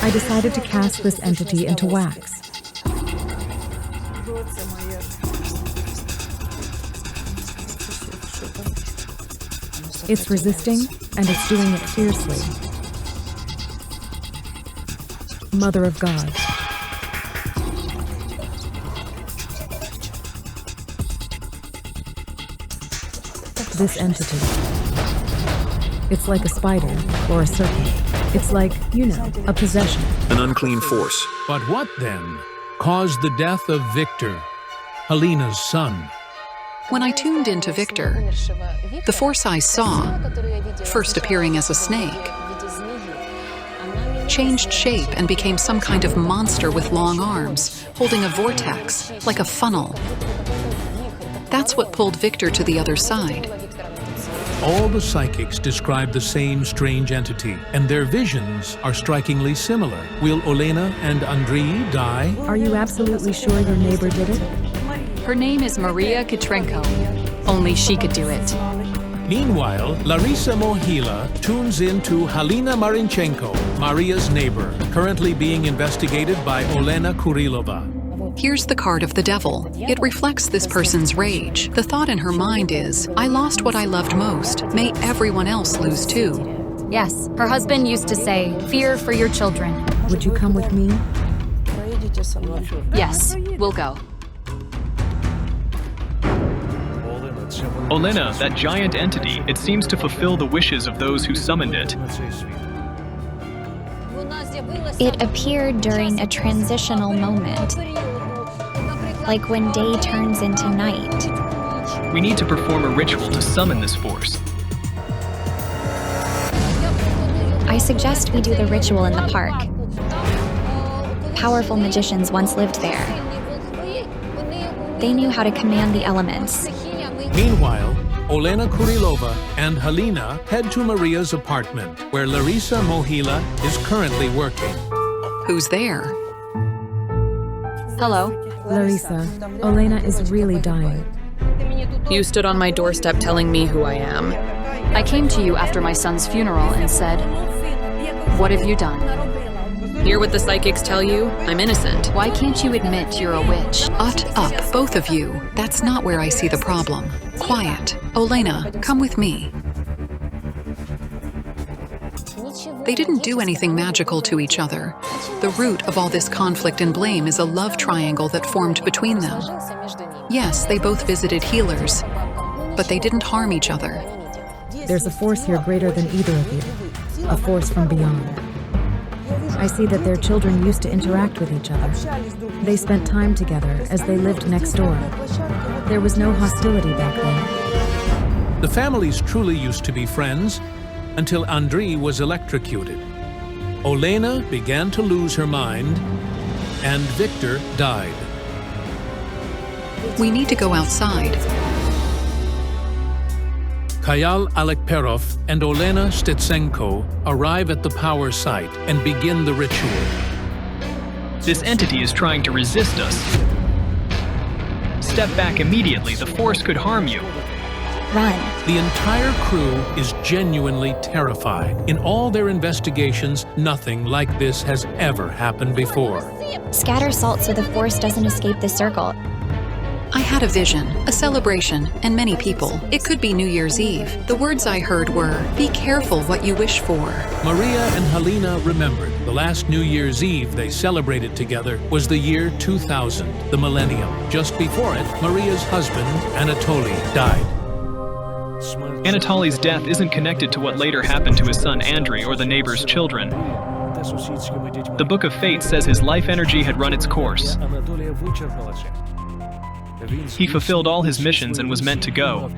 I decided to cast this entity into wax. It's resisting, and it's doing it fiercely. Mother of God. This entity. It's like a spider or a serpent. It's like, a possession. An unclean force. But what then caused the death of Victor, Helena's son? When I tuned into Victor, the force I saw, first appearing as a snake, changed shape and became some kind of monster with long arms, holding a vortex, like a funnel. That's what pulled Victor to the other side. All the psychics describe the same strange entity, and their visions are strikingly similar. Will Olena and Andrii die? Are you absolutely sure your neighbor did it? Her name is Maria Kitrenko. Only she could do it. Meanwhile, Larisa Mohila tunes into Halina Marinchenko, Maria's neighbor, currently being investigated by Olena Kurilova. Here's the card of the devil. It reflects this person's rage. The thought in her mind is, I lost what I loved most. May everyone else lose too. Yes, her husband used to say, fear for your children. Would you come with me? Yes, we'll go. Olena, that giant entity, it seems to fulfill the wishes of those who summoned it. It appeared during a transitional moment, like when day turns into night. We need to perform a ritual to summon this force. I suggest we do the ritual in the park. Powerful magicians once lived there. They knew how to command the elements. Meanwhile, Olena Kurilova and Halina head to Maria's apartment, where Larisa Mohila is currently working. Who's there? Hello. Larisa, Olena is really dying. You stood on my doorstep telling me who I am. I came to you after my son's funeral and said, what have you done? Hear what the psychics tell you? I'm innocent. Why can't you admit you're a witch? Up, both of you. That's not where I see the problem. Quiet. Olena, come with me. They didn't do anything magical to each other. The root of all this conflict and blame is a love triangle that formed between them. Yes, they both visited healers, but they didn't harm each other. There's a force here greater than either of you, a force from beyond. I see that their children used to interact with each other. They spent time together as they lived next door. There was no hostility back then. The families truly used to be friends until Andrii was electrocuted. Olena began to lose her mind, and Victor died. We need to go outside. Kayal Alekperov and Olena Stetsenko arrive at the power site and begin the ritual. This entity is trying to resist us. Step back immediately, the force could harm you. Run. The entire crew is genuinely terrified. In all their investigations, nothing like this has ever happened before. Scatter salt so the force doesn't escape the circle. I had a vision, a celebration, and many people. It could be New Year's Eve. The words I heard were, be careful what you wish for. Maria and Halina remembered the last New Year's Eve they celebrated together was the year 2000, the millennium. Just before it, Maria's husband, Anatoly, died. Anatoly's death isn't connected to what later happened to his son Andrei or the neighbor's children. The Book of Fate says his life energy had run its course. He fulfilled all his missions and was meant to go.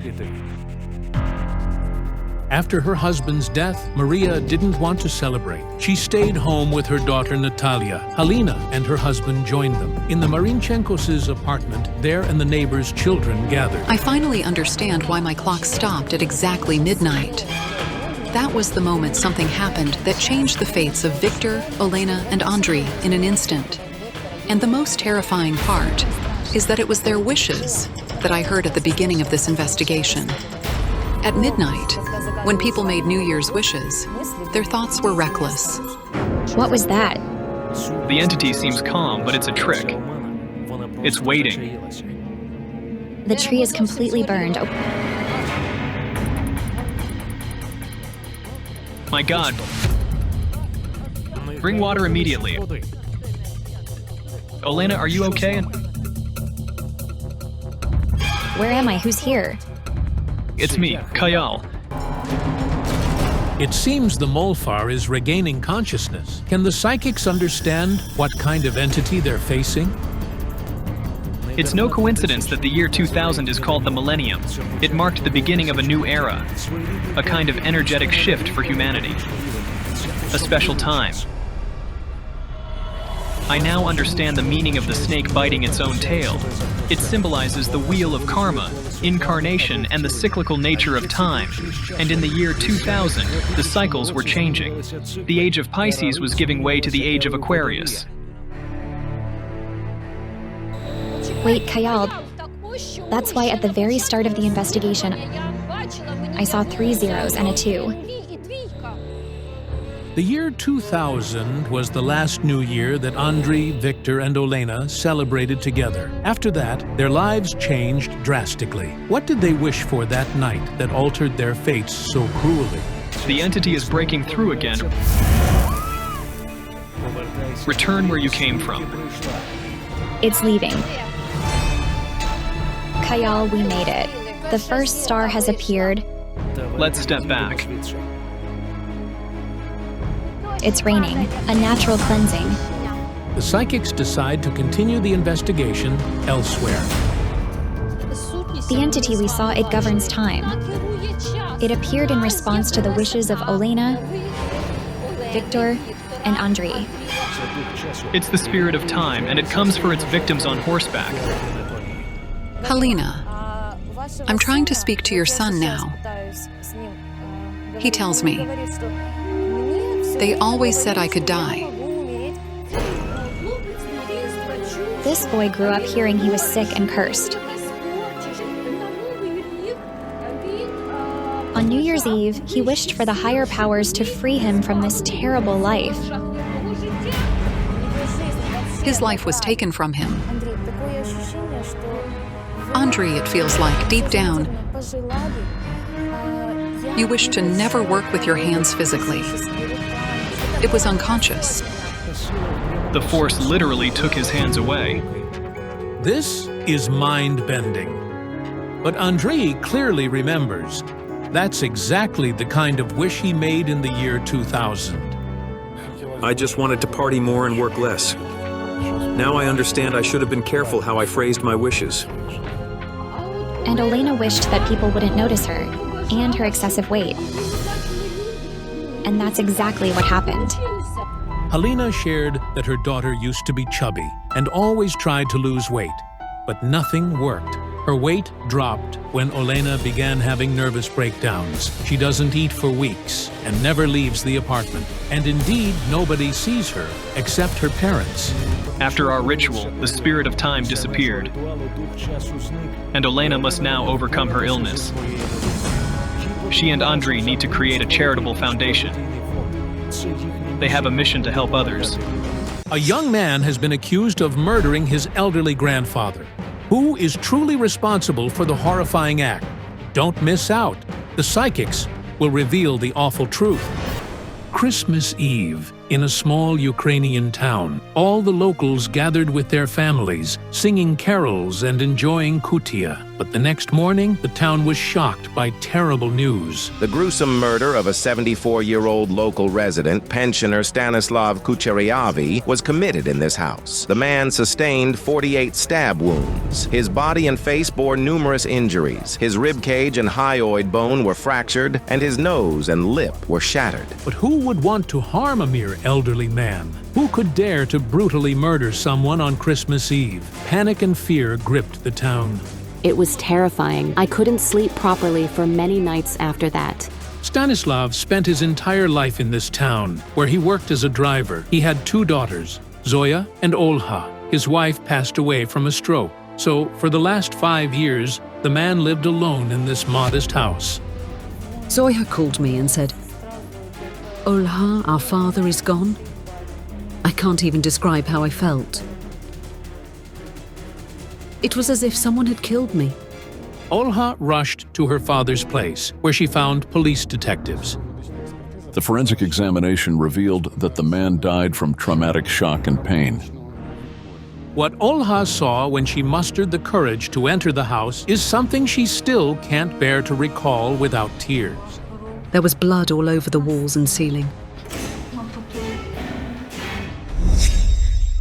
After her husband's death, Maria didn't want to celebrate. She stayed home with her daughter Natalia. Halina and her husband joined them. In the Marinchenko's apartment, there and the neighbors' children gathered. I finally understand why my clock stopped at exactly midnight. That was the moment something happened that changed the fates of Victor, Olena, and Andrei in an instant. And the most terrifying part is that it was their wishes that I heard at the beginning of this investigation. At midnight, when people made New Year's wishes, their thoughts were reckless. What was that? The entity seems calm, but it's a trick. It's waiting. The tree is completely burned. My God. Bring water immediately. Olena, are you okay? Where am I? Who's here? It's me, Kayal. It seems the Molfar is regaining consciousness. Can the psychics understand what kind of entity they're facing? It's no coincidence that the year 2000 is called the Millennium. It marked the beginning of a new era, a kind of energetic shift for humanity, a special time. I now understand the meaning of the snake biting its own tail. It symbolizes the wheel of karma, incarnation, and the cyclical nature of time. And in the year 2000, the cycles were changing. The age of Pisces was giving way to the age of Aquarius. Wait, Kayal. That's why at the very start of the investigation, I saw 3 zeros and a 2. The year 2000 was the last new year that Andrei, Victor, and Olena celebrated together. After that, their lives changed drastically. What did they wish for that night that altered their fates so cruelly? The entity is breaking through again. Return where you came from. It's leaving. Kayal, we made it. The first star has appeared. Let's step back. It's raining, a natural cleansing. The psychics decide to continue the investigation elsewhere. The entity we saw, it governs time. It appeared in response to the wishes of Olena, Victor, and Andrei. It's the spirit of time, and it comes for its victims on horseback. Helena, I'm trying to speak to your son now. He tells me, they always said I could die. This boy grew up hearing he was sick and cursed. On New Year's Eve, he wished for the higher powers to free him from this terrible life. His life was taken from him. Andrei, it feels like, deep down, you wish to never work with your hands physically. It was unconscious. The force literally took his hands away. This is mind-bending. But Andrei clearly remembers. That's exactly the kind of wish he made in the year 2000. I just wanted to party more and work less. Now I understand I should have been careful how I phrased my wishes. And Olena wished that people wouldn't notice her, and her excessive weight. And that's exactly what happened. Helena shared that her daughter used to be chubby and always tried to lose weight, but nothing worked. Her weight dropped when Olena began having nervous breakdowns. She doesn't eat for weeks and never leaves the apartment. And indeed, nobody sees her except her parents. After our ritual, the spirit of time disappeared. And Olena must now overcome her illness. She and Andrei need to create a charitable foundation. They have a mission to help others. A young man has been accused of murdering his elderly grandfather. Who is truly responsible for the horrifying act? Don't miss out. The psychics will reveal the awful truth. Christmas Eve, in a small Ukrainian town, all the locals gathered with their families, singing carols and enjoying kutia. But the next morning, the town was shocked by terrible news. The gruesome murder of a 74-year-old local resident, pensioner Stanislav Kucheryavi, was committed in this house. The man sustained 48 stab wounds. His body and face bore numerous injuries. His rib cage and hyoid bone were fractured, and his nose and lip were shattered. But who would want to harm a mere elderly man? Who could dare to brutally murder someone on Christmas Eve? Panic and fear gripped the town. It was terrifying. I couldn't sleep properly for many nights after that. Stanislav spent his entire life in this town, where he worked as a driver. He had 2 daughters, Zoya and Olha. His wife passed away from a stroke. So, for the last 5 years, the man lived alone in this modest house. Zoya called me and said, "Olha, our father is gone." I can't even describe how I felt. It was as if someone had killed me. Olha rushed to her father's place, where she found police detectives. The forensic examination revealed that the man died from traumatic shock and pain. What Olha saw when she mustered the courage to enter the house is something she still can't bear to recall without tears. There was blood all over the walls and ceiling.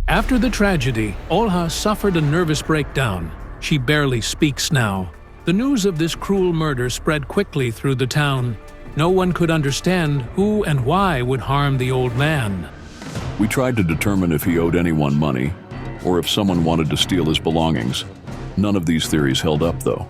After the tragedy, Olha suffered a nervous breakdown. She barely speaks now. The news of this cruel murder spread quickly through the town. No one could understand who and why would harm the old man. We tried to determine if he owed anyone money, or if someone wanted to steal his belongings. None of these theories held up, though.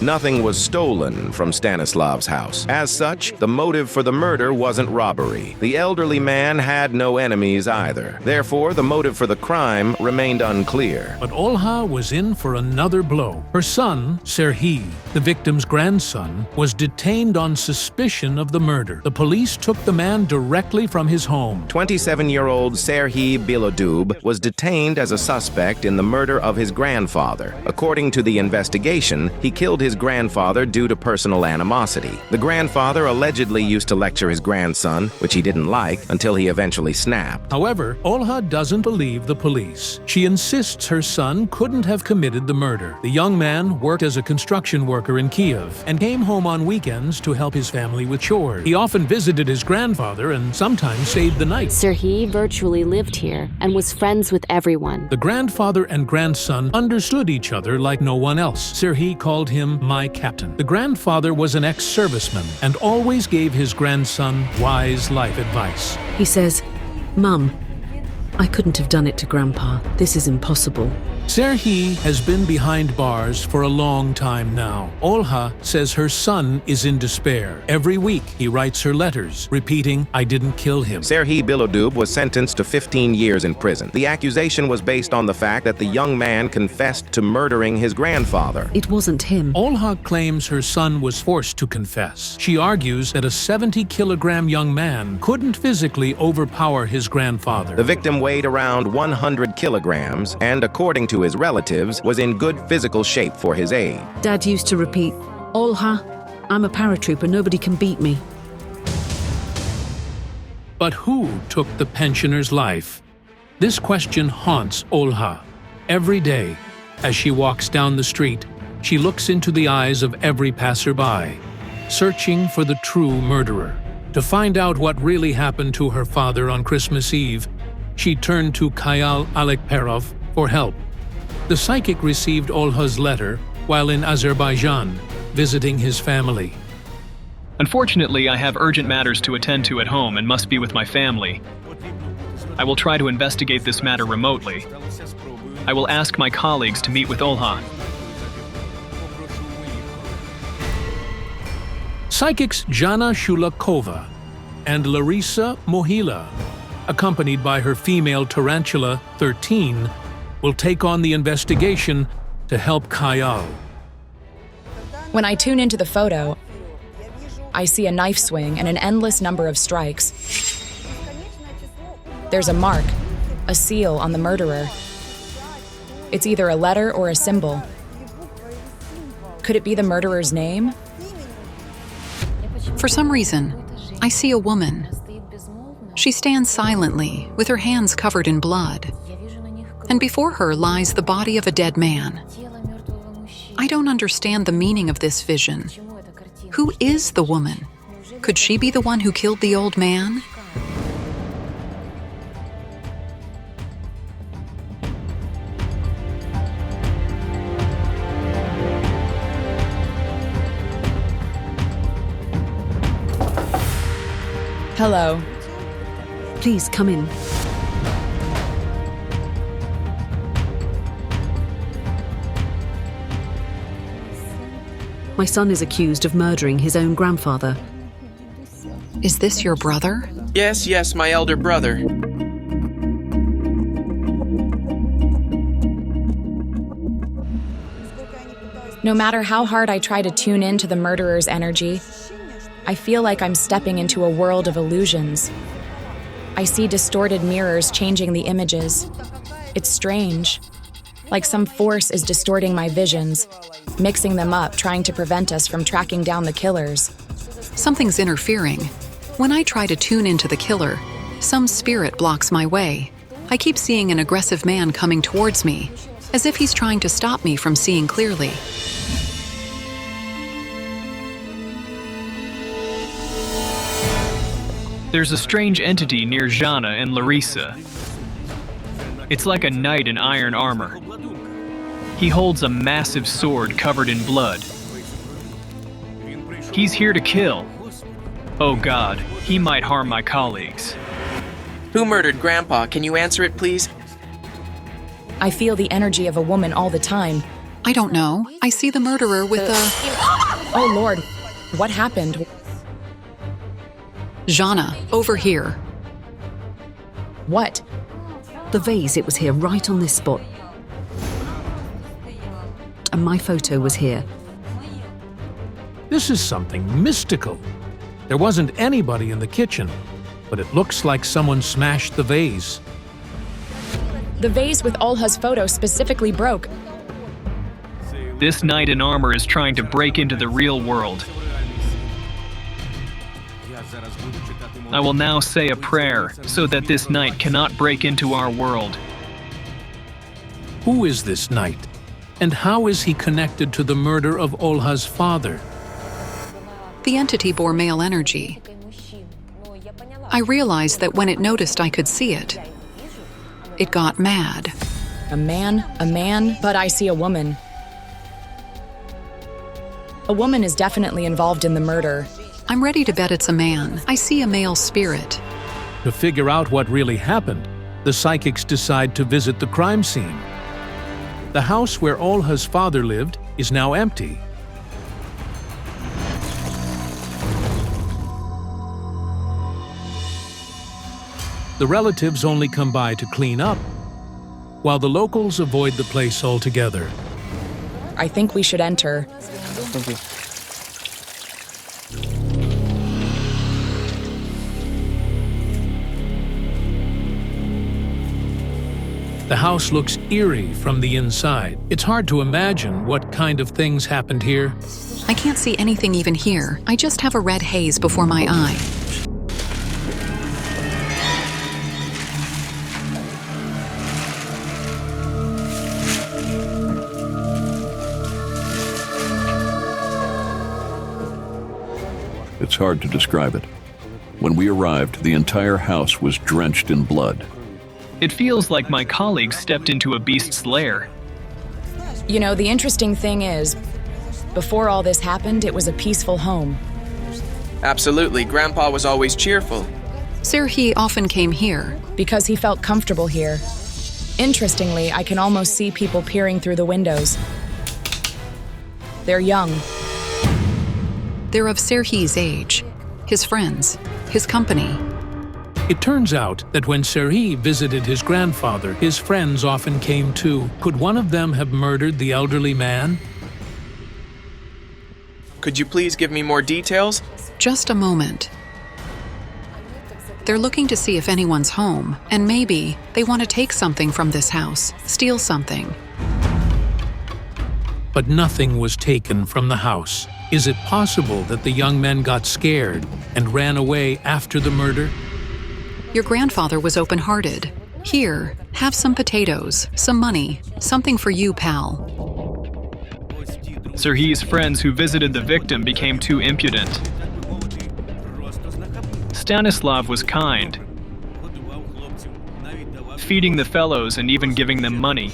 Nothing was stolen from Stanislav's house. As such, the motive for the murder wasn't robbery. The elderly man had no enemies either. Therefore, the motive for the crime remained unclear. But Olha was in for another blow. Her son, Serhii, the victim's grandson, was detained on suspicion of the murder. The police took the man directly from his home. 27-year-old Serhii Bilodub was detained as a suspect in the murder of his grandfather. According to the investigation, he killed his grandfather due to personal animosity. The grandfather allegedly used to lecture his grandson, which he didn't like, until he eventually snapped. However, Olha doesn't believe the police. She insists her son couldn't have committed the murder. The young man worked as a construction worker in Kiev and came home on weekends to help his family with chores. He often visited his grandfather and sometimes stayed the night. Serhii virtually lived here and was friends with everyone. The grandfather and grandson understood each other like no one else. Serhii called him my captain. The grandfather was an ex-serviceman and always gave his grandson wise life advice. He says, "Mum, I couldn't have done it to Grandpa. This is impossible." Serhii has been behind bars for a long time now. Olha says her son is in despair. Every week he writes her letters, repeating, "I didn't kill him." Serhii Bilodub was sentenced to 15 years in prison. The accusation was based on the fact that the young man confessed to murdering his grandfather. It wasn't him. Olha claims her son was forced to confess. She argues that a 70-kilogram young man couldn't physically overpower his grandfather. The victim weighed around 100 kilograms and, according to his relatives, was in good physical shape for his age. Dad used to repeat, "Olha, I'm a paratrooper, nobody can beat me." But who took the pensioner's life? This question haunts Olha. Every day, as she walks down the street, she looks into the eyes of every passerby, searching for the true murderer. To find out what really happened to her father on Christmas Eve, she turned to Kayal Alekperov for help. The psychic received Olha's letter while in Azerbaijan, visiting his family. Unfortunately, I have urgent matters to attend to at home and must be with my family. I will try to investigate this matter remotely. I will ask my colleagues to meet with Olha. Psychics Jana Shulakova and Larisa Mohila, accompanied by her female tarantula, 13, will take on the investigation to help Kayal. When I tune into the photo, I see a knife swing and an endless number of strikes. There's a mark, a seal on the murderer. It's either a letter or a symbol. Could it be the murderer's name? For some reason, I see a woman. She stands silently, with her hands covered in blood. And before her lies the body of a dead man. I don't understand the meaning of this vision. Who is the woman? Could she be the one who killed the old man? Hello. Please come in. My son is accused of murdering his own grandfather. Is this your brother? Yes, my elder brother. No matter how hard I try to tune into the murderer's energy, I feel like I'm stepping into a world of illusions. I see distorted mirrors changing the images. It's strange. Like some force is distorting my visions, mixing them up, trying to prevent us from tracking down the killers. Something's interfering. When I try to tune into the killer, some spirit blocks my way. I keep seeing an aggressive man coming towards me, as if he's trying to stop me from seeing clearly. There's a strange entity near Jana and Larissa. It's like a knight in iron armor. He holds a massive sword covered in blood. He's here to kill. Oh God, he might harm my colleagues. Who murdered Grandpa? Can you answer it, please? I feel the energy of a woman all the time. I don't know. I see the murderer with a... Oh Lord, what happened? Jana, over here. What? The vase, it was here, right on this spot. And my photo was here. This is something mystical. There wasn't anybody in the kitchen, but it looks like someone smashed the vase. The vase with Olha's photo specifically broke. This knight in armor is trying to break into the real world. I will now say a prayer so that this knight cannot break into our world. Who is this knight? And how is he connected to the murder of Olha's father? The entity bore male energy. I realized that when it noticed I could see it, it got mad. A man, but I see a woman. A woman is definitely involved in the murder. I'm ready to bet it's a man. I see a male spirit. To figure out what really happened, the psychics decide to visit the crime scene. The house where Olha's father lived is now empty. The relatives only come by to clean up, while the locals avoid the place altogether. I think we should enter. Thank you. The house looks eerie from the inside. It's hard to imagine what kind of things happened here. I can't see anything even here. I just have a red haze before my eye. It's hard to describe it. When we arrived, the entire house was drenched in blood. It feels like my colleagues stepped into a beast's lair. You know, the interesting thing is, before all this happened, it was a peaceful home. Absolutely. Grandpa was always cheerful. Serhi often came here. Because he felt comfortable here. Interestingly, I can almost see people peering through the windows. They're young. They're of Serhi's age, his friends, his company. It turns out that when Serhi visited his grandfather, his friends often came too. Could one of them have murdered the elderly man? Could you please give me more details? Just a moment. They're looking to see if anyone's home, and maybe they want to take something from this house, steal something. But nothing was taken from the house. Is it possible that the young men got scared and ran away after the murder? Your grandfather was open-hearted. Here, have some potatoes, some money, something for you, pal. Serhi's friends who visited the victim became too impudent. Stanislav was kind, feeding the fellows and even giving them money.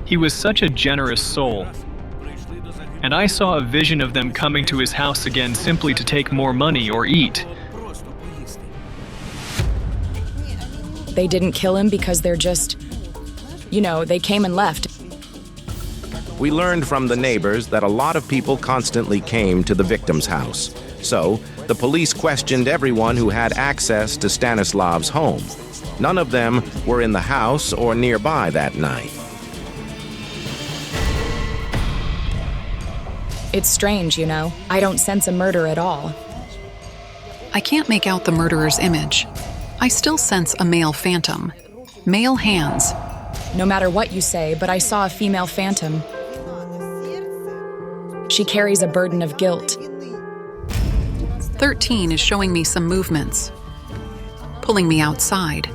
He was such a generous soul. And I saw a vision of them coming to his house again simply to take more money or eat. They didn't kill him because they're just, they came and left. We learned from the neighbors that a lot of people constantly came to the victim's house. So, the police questioned everyone who had access to Stanislav's home. None of them were in the house or nearby that night. It's strange, you know. I don't sense a murder at all. I can't make out the murderer's image. I still sense a male phantom. Male hands. No matter what you say, but I saw a female phantom. She carries a burden of guilt. 13 is showing me some movements, pulling me outside.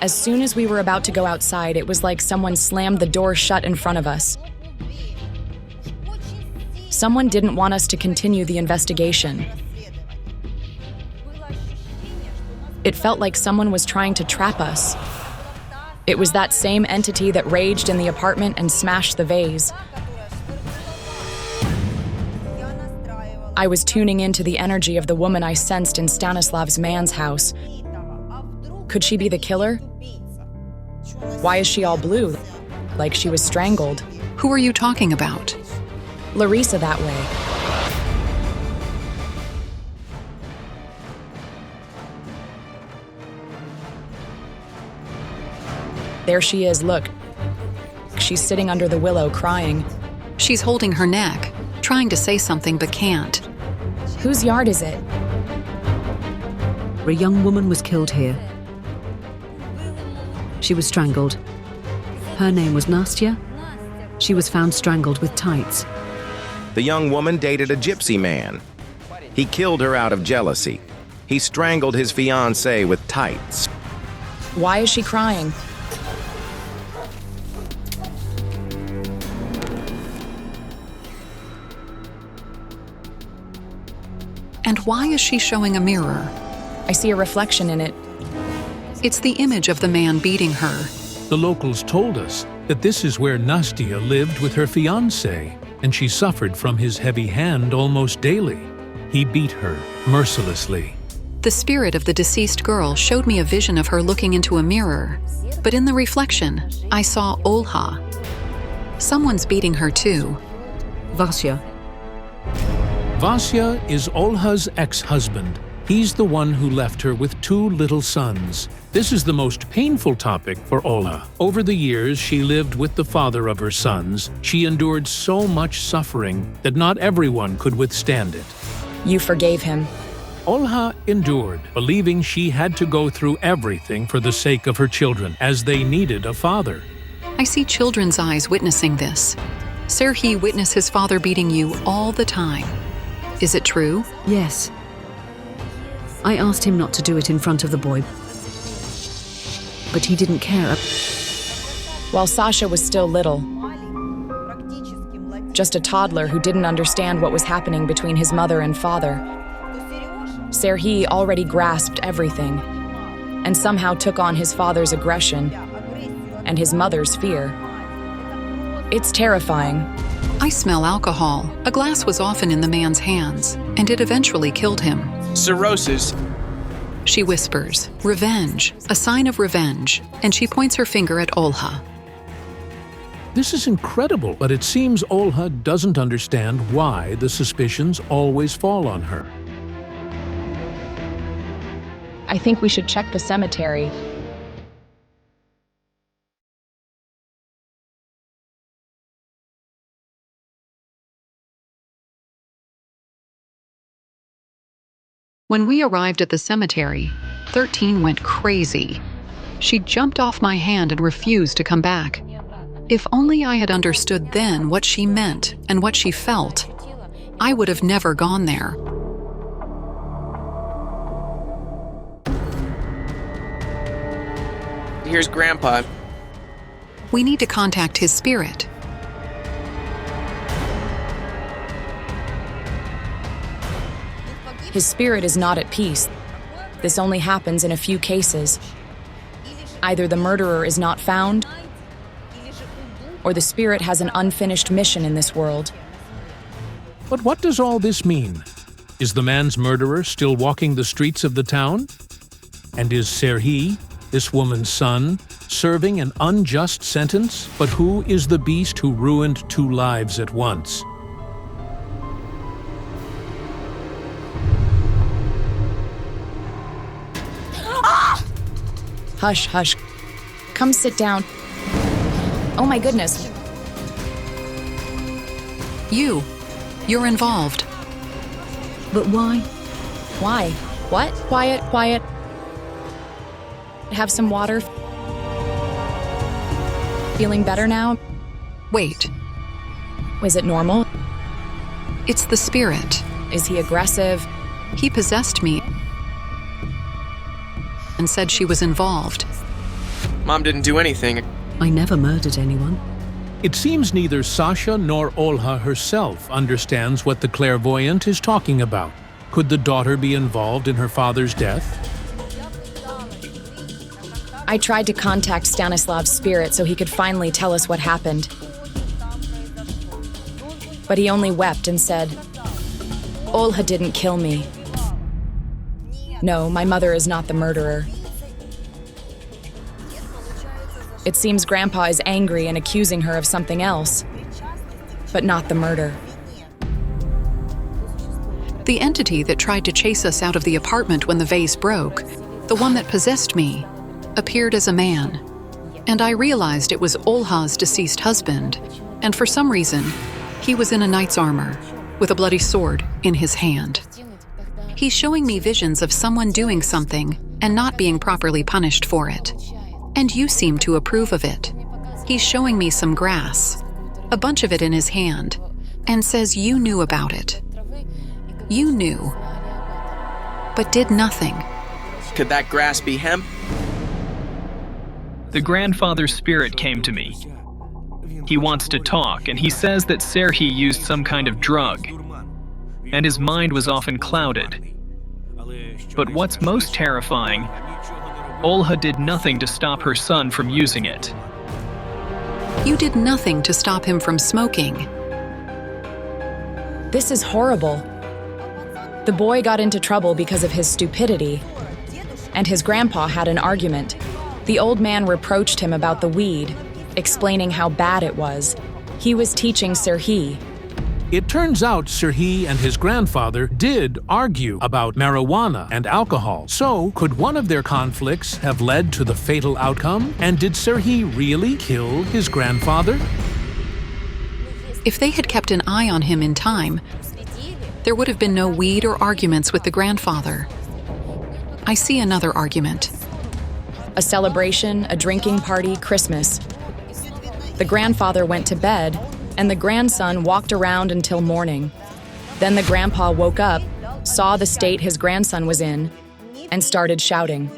As soon as we were about to go outside, it was like someone slammed the door shut in front of us. Someone didn't want us to continue the investigation. It felt like someone was trying to trap us. It was that same entity that raged in the apartment and smashed the vase. I was tuning into the energy of the woman I sensed in Stanislav's man's house. Could she be the killer? Why is she all blue? Like she was strangled. Who are you talking about? Larissa that way. There she is, look. She's sitting under the willow crying. She's holding her neck, trying to say something but can't. Whose yard is it? A young woman was killed here. She was strangled. Her name was Nastya. She was found strangled with tights. The young woman dated a gypsy man. He killed her out of jealousy. He strangled his fiancée with tights. Why is she crying? And why is she showing a mirror? I see a reflection in it. It's the image of the man beating her. The locals told us that this is where Nastya lived with her fiancé, and she suffered from his heavy hand almost daily. He beat her mercilessly. The spirit of the deceased girl showed me a vision of her looking into a mirror, but in the reflection, I saw Olha. Someone's beating her too. Vasya. Vasya is Olha's ex-husband. He's the one who left her with 2 little sons. This is the most painful topic for Olha. Over the years she lived with the father of her sons. She endured so much suffering that not everyone could withstand it. You forgave him. Olha endured, believing she had to go through everything for the sake of her children, as they needed a father. I see children's eyes witnessing this. Serhiy witnessed his father beating you all the time. Is it true? Yes. I asked him not to do it in front of the boy, but he didn't care. While Sasha was still little, just a toddler who didn't understand what was happening between his mother and father, Serhiy already grasped everything and somehow took on his father's aggression and his mother's fear. It's terrifying. I smell alcohol. A glass was often in the man's hands, and it eventually killed him. Cirrhosis. She whispers, "Revenge, a sign of revenge," and she points her finger at Olha. This is incredible, but it seems Olha doesn't understand why the suspicions always fall on her. I think we should check the cemetery. When we arrived at the cemetery, 13 went crazy. She jumped off my hand and refused to come back. If only I had understood then what she meant and what she felt, I would have never gone there. Here's Grandpa. We need to contact his spirit. His spirit is not at peace. This only happens in a few cases. Either the murderer is not found, or the spirit has an unfinished mission in this world. But what does all this mean? Is the man's murderer still walking the streets of the town? And is Serhiy, this woman's son, serving an unjust sentence? But who is the beast who ruined 2 lives at once? Hush, hush. Come sit down. Oh my goodness. You're involved. But why? Why? What? Quiet, quiet. Have some water. Feeling better now? Wait. Is it normal? It's the spirit. Is he aggressive? He possessed me and said she was involved. Mom didn't do anything. I never murdered anyone. It seems neither Sasha nor Olha herself understands what the clairvoyant is talking about. Could the daughter be involved in her father's death? I tried to contact Stanislav's spirit so he could finally tell us what happened. But he only wept and said, Olha didn't kill me. No, my mother is not the murderer. It seems Grandpa is angry and accusing her of something else, but not the murder. The entity that tried to chase us out of the apartment when the vase broke, the one that possessed me, appeared as a man. And I realized it was Olha's deceased husband, and for some reason, he was in a knight's armor, with a bloody sword in his hand. He's showing me visions of someone doing something and not being properly punished for it. And you seem to approve of it. He's showing me some grass, a bunch of it in his hand, and says you knew about it. You knew, but did nothing. Could that grass be hemp? The grandfather's spirit came to me. He wants to talk, and he says that Serhi used some kind of drug, and his mind was often clouded. But what's most terrifying, Olha did nothing to stop her son from using it. You did nothing to stop him from smoking. This is horrible. The boy got into trouble because of his stupidity, and his grandpa had an argument. The old man reproached him about the weed, explaining how bad it was. He was teaching Serhi. It turns out Serhi and his grandfather did argue about marijuana and alcohol. So, could one of their conflicts have led to the fatal outcome? And did Serhi really kill his grandfather? If they had kept an eye on him in time, there would have been no weed or arguments with the grandfather. I see another argument. A celebration, a drinking party, Christmas. The grandfather went to bed, and the grandson walked around until morning. Then the grandpa woke up, saw the state his grandson was in, and started shouting.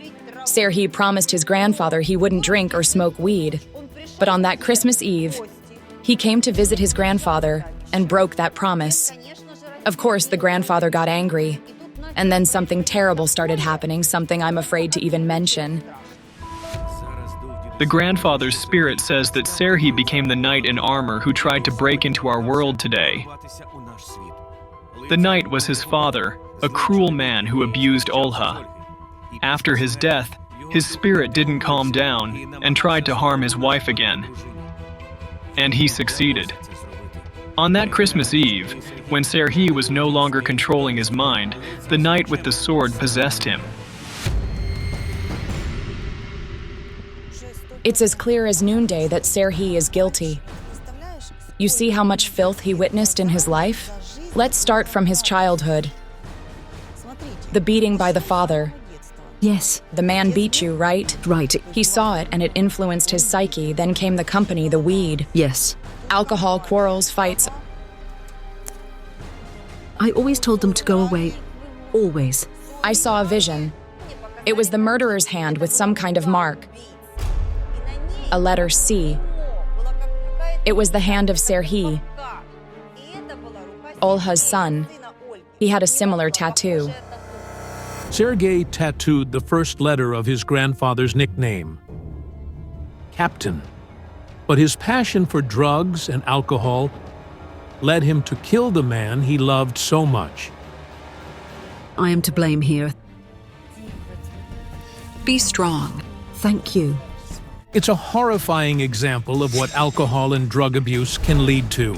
Serhi promised his grandfather he wouldn't drink or smoke weed. But on that Christmas Eve, he came to visit his grandfather and broke that promise. Of course, the grandfather got angry, and then something terrible started happening, something I'm afraid to even mention. The grandfather's spirit says that Serhi became the knight in armor who tried to break into our world today. The knight was his father, a cruel man who abused Olha. After his death, his spirit didn't calm down and tried to harm his wife again. And he succeeded. On that Christmas Eve, when Serhi was no longer controlling his mind, the knight with the sword possessed him. It's as clear as noonday that Serhi is guilty. You see how much filth he witnessed in his life? Let's start from his childhood. The beating by the father. Yes. The man beat you, right? Right. He saw it and it influenced his psyche. Then came the company, the weed. Yes. Alcohol, quarrels, fights. I always told them to go away. Always. I saw a vision. It was the murderer's hand with some kind of mark. A letter C. It was the hand of Serhi, Olha's son. He had a similar tattoo. Sergei tattooed the first letter of his grandfather's nickname, Captain. But his passion for drugs and alcohol led him to kill the man he loved so much. I am to blame here. Be strong. Thank you. It's a horrifying example of what alcohol and drug abuse can lead to.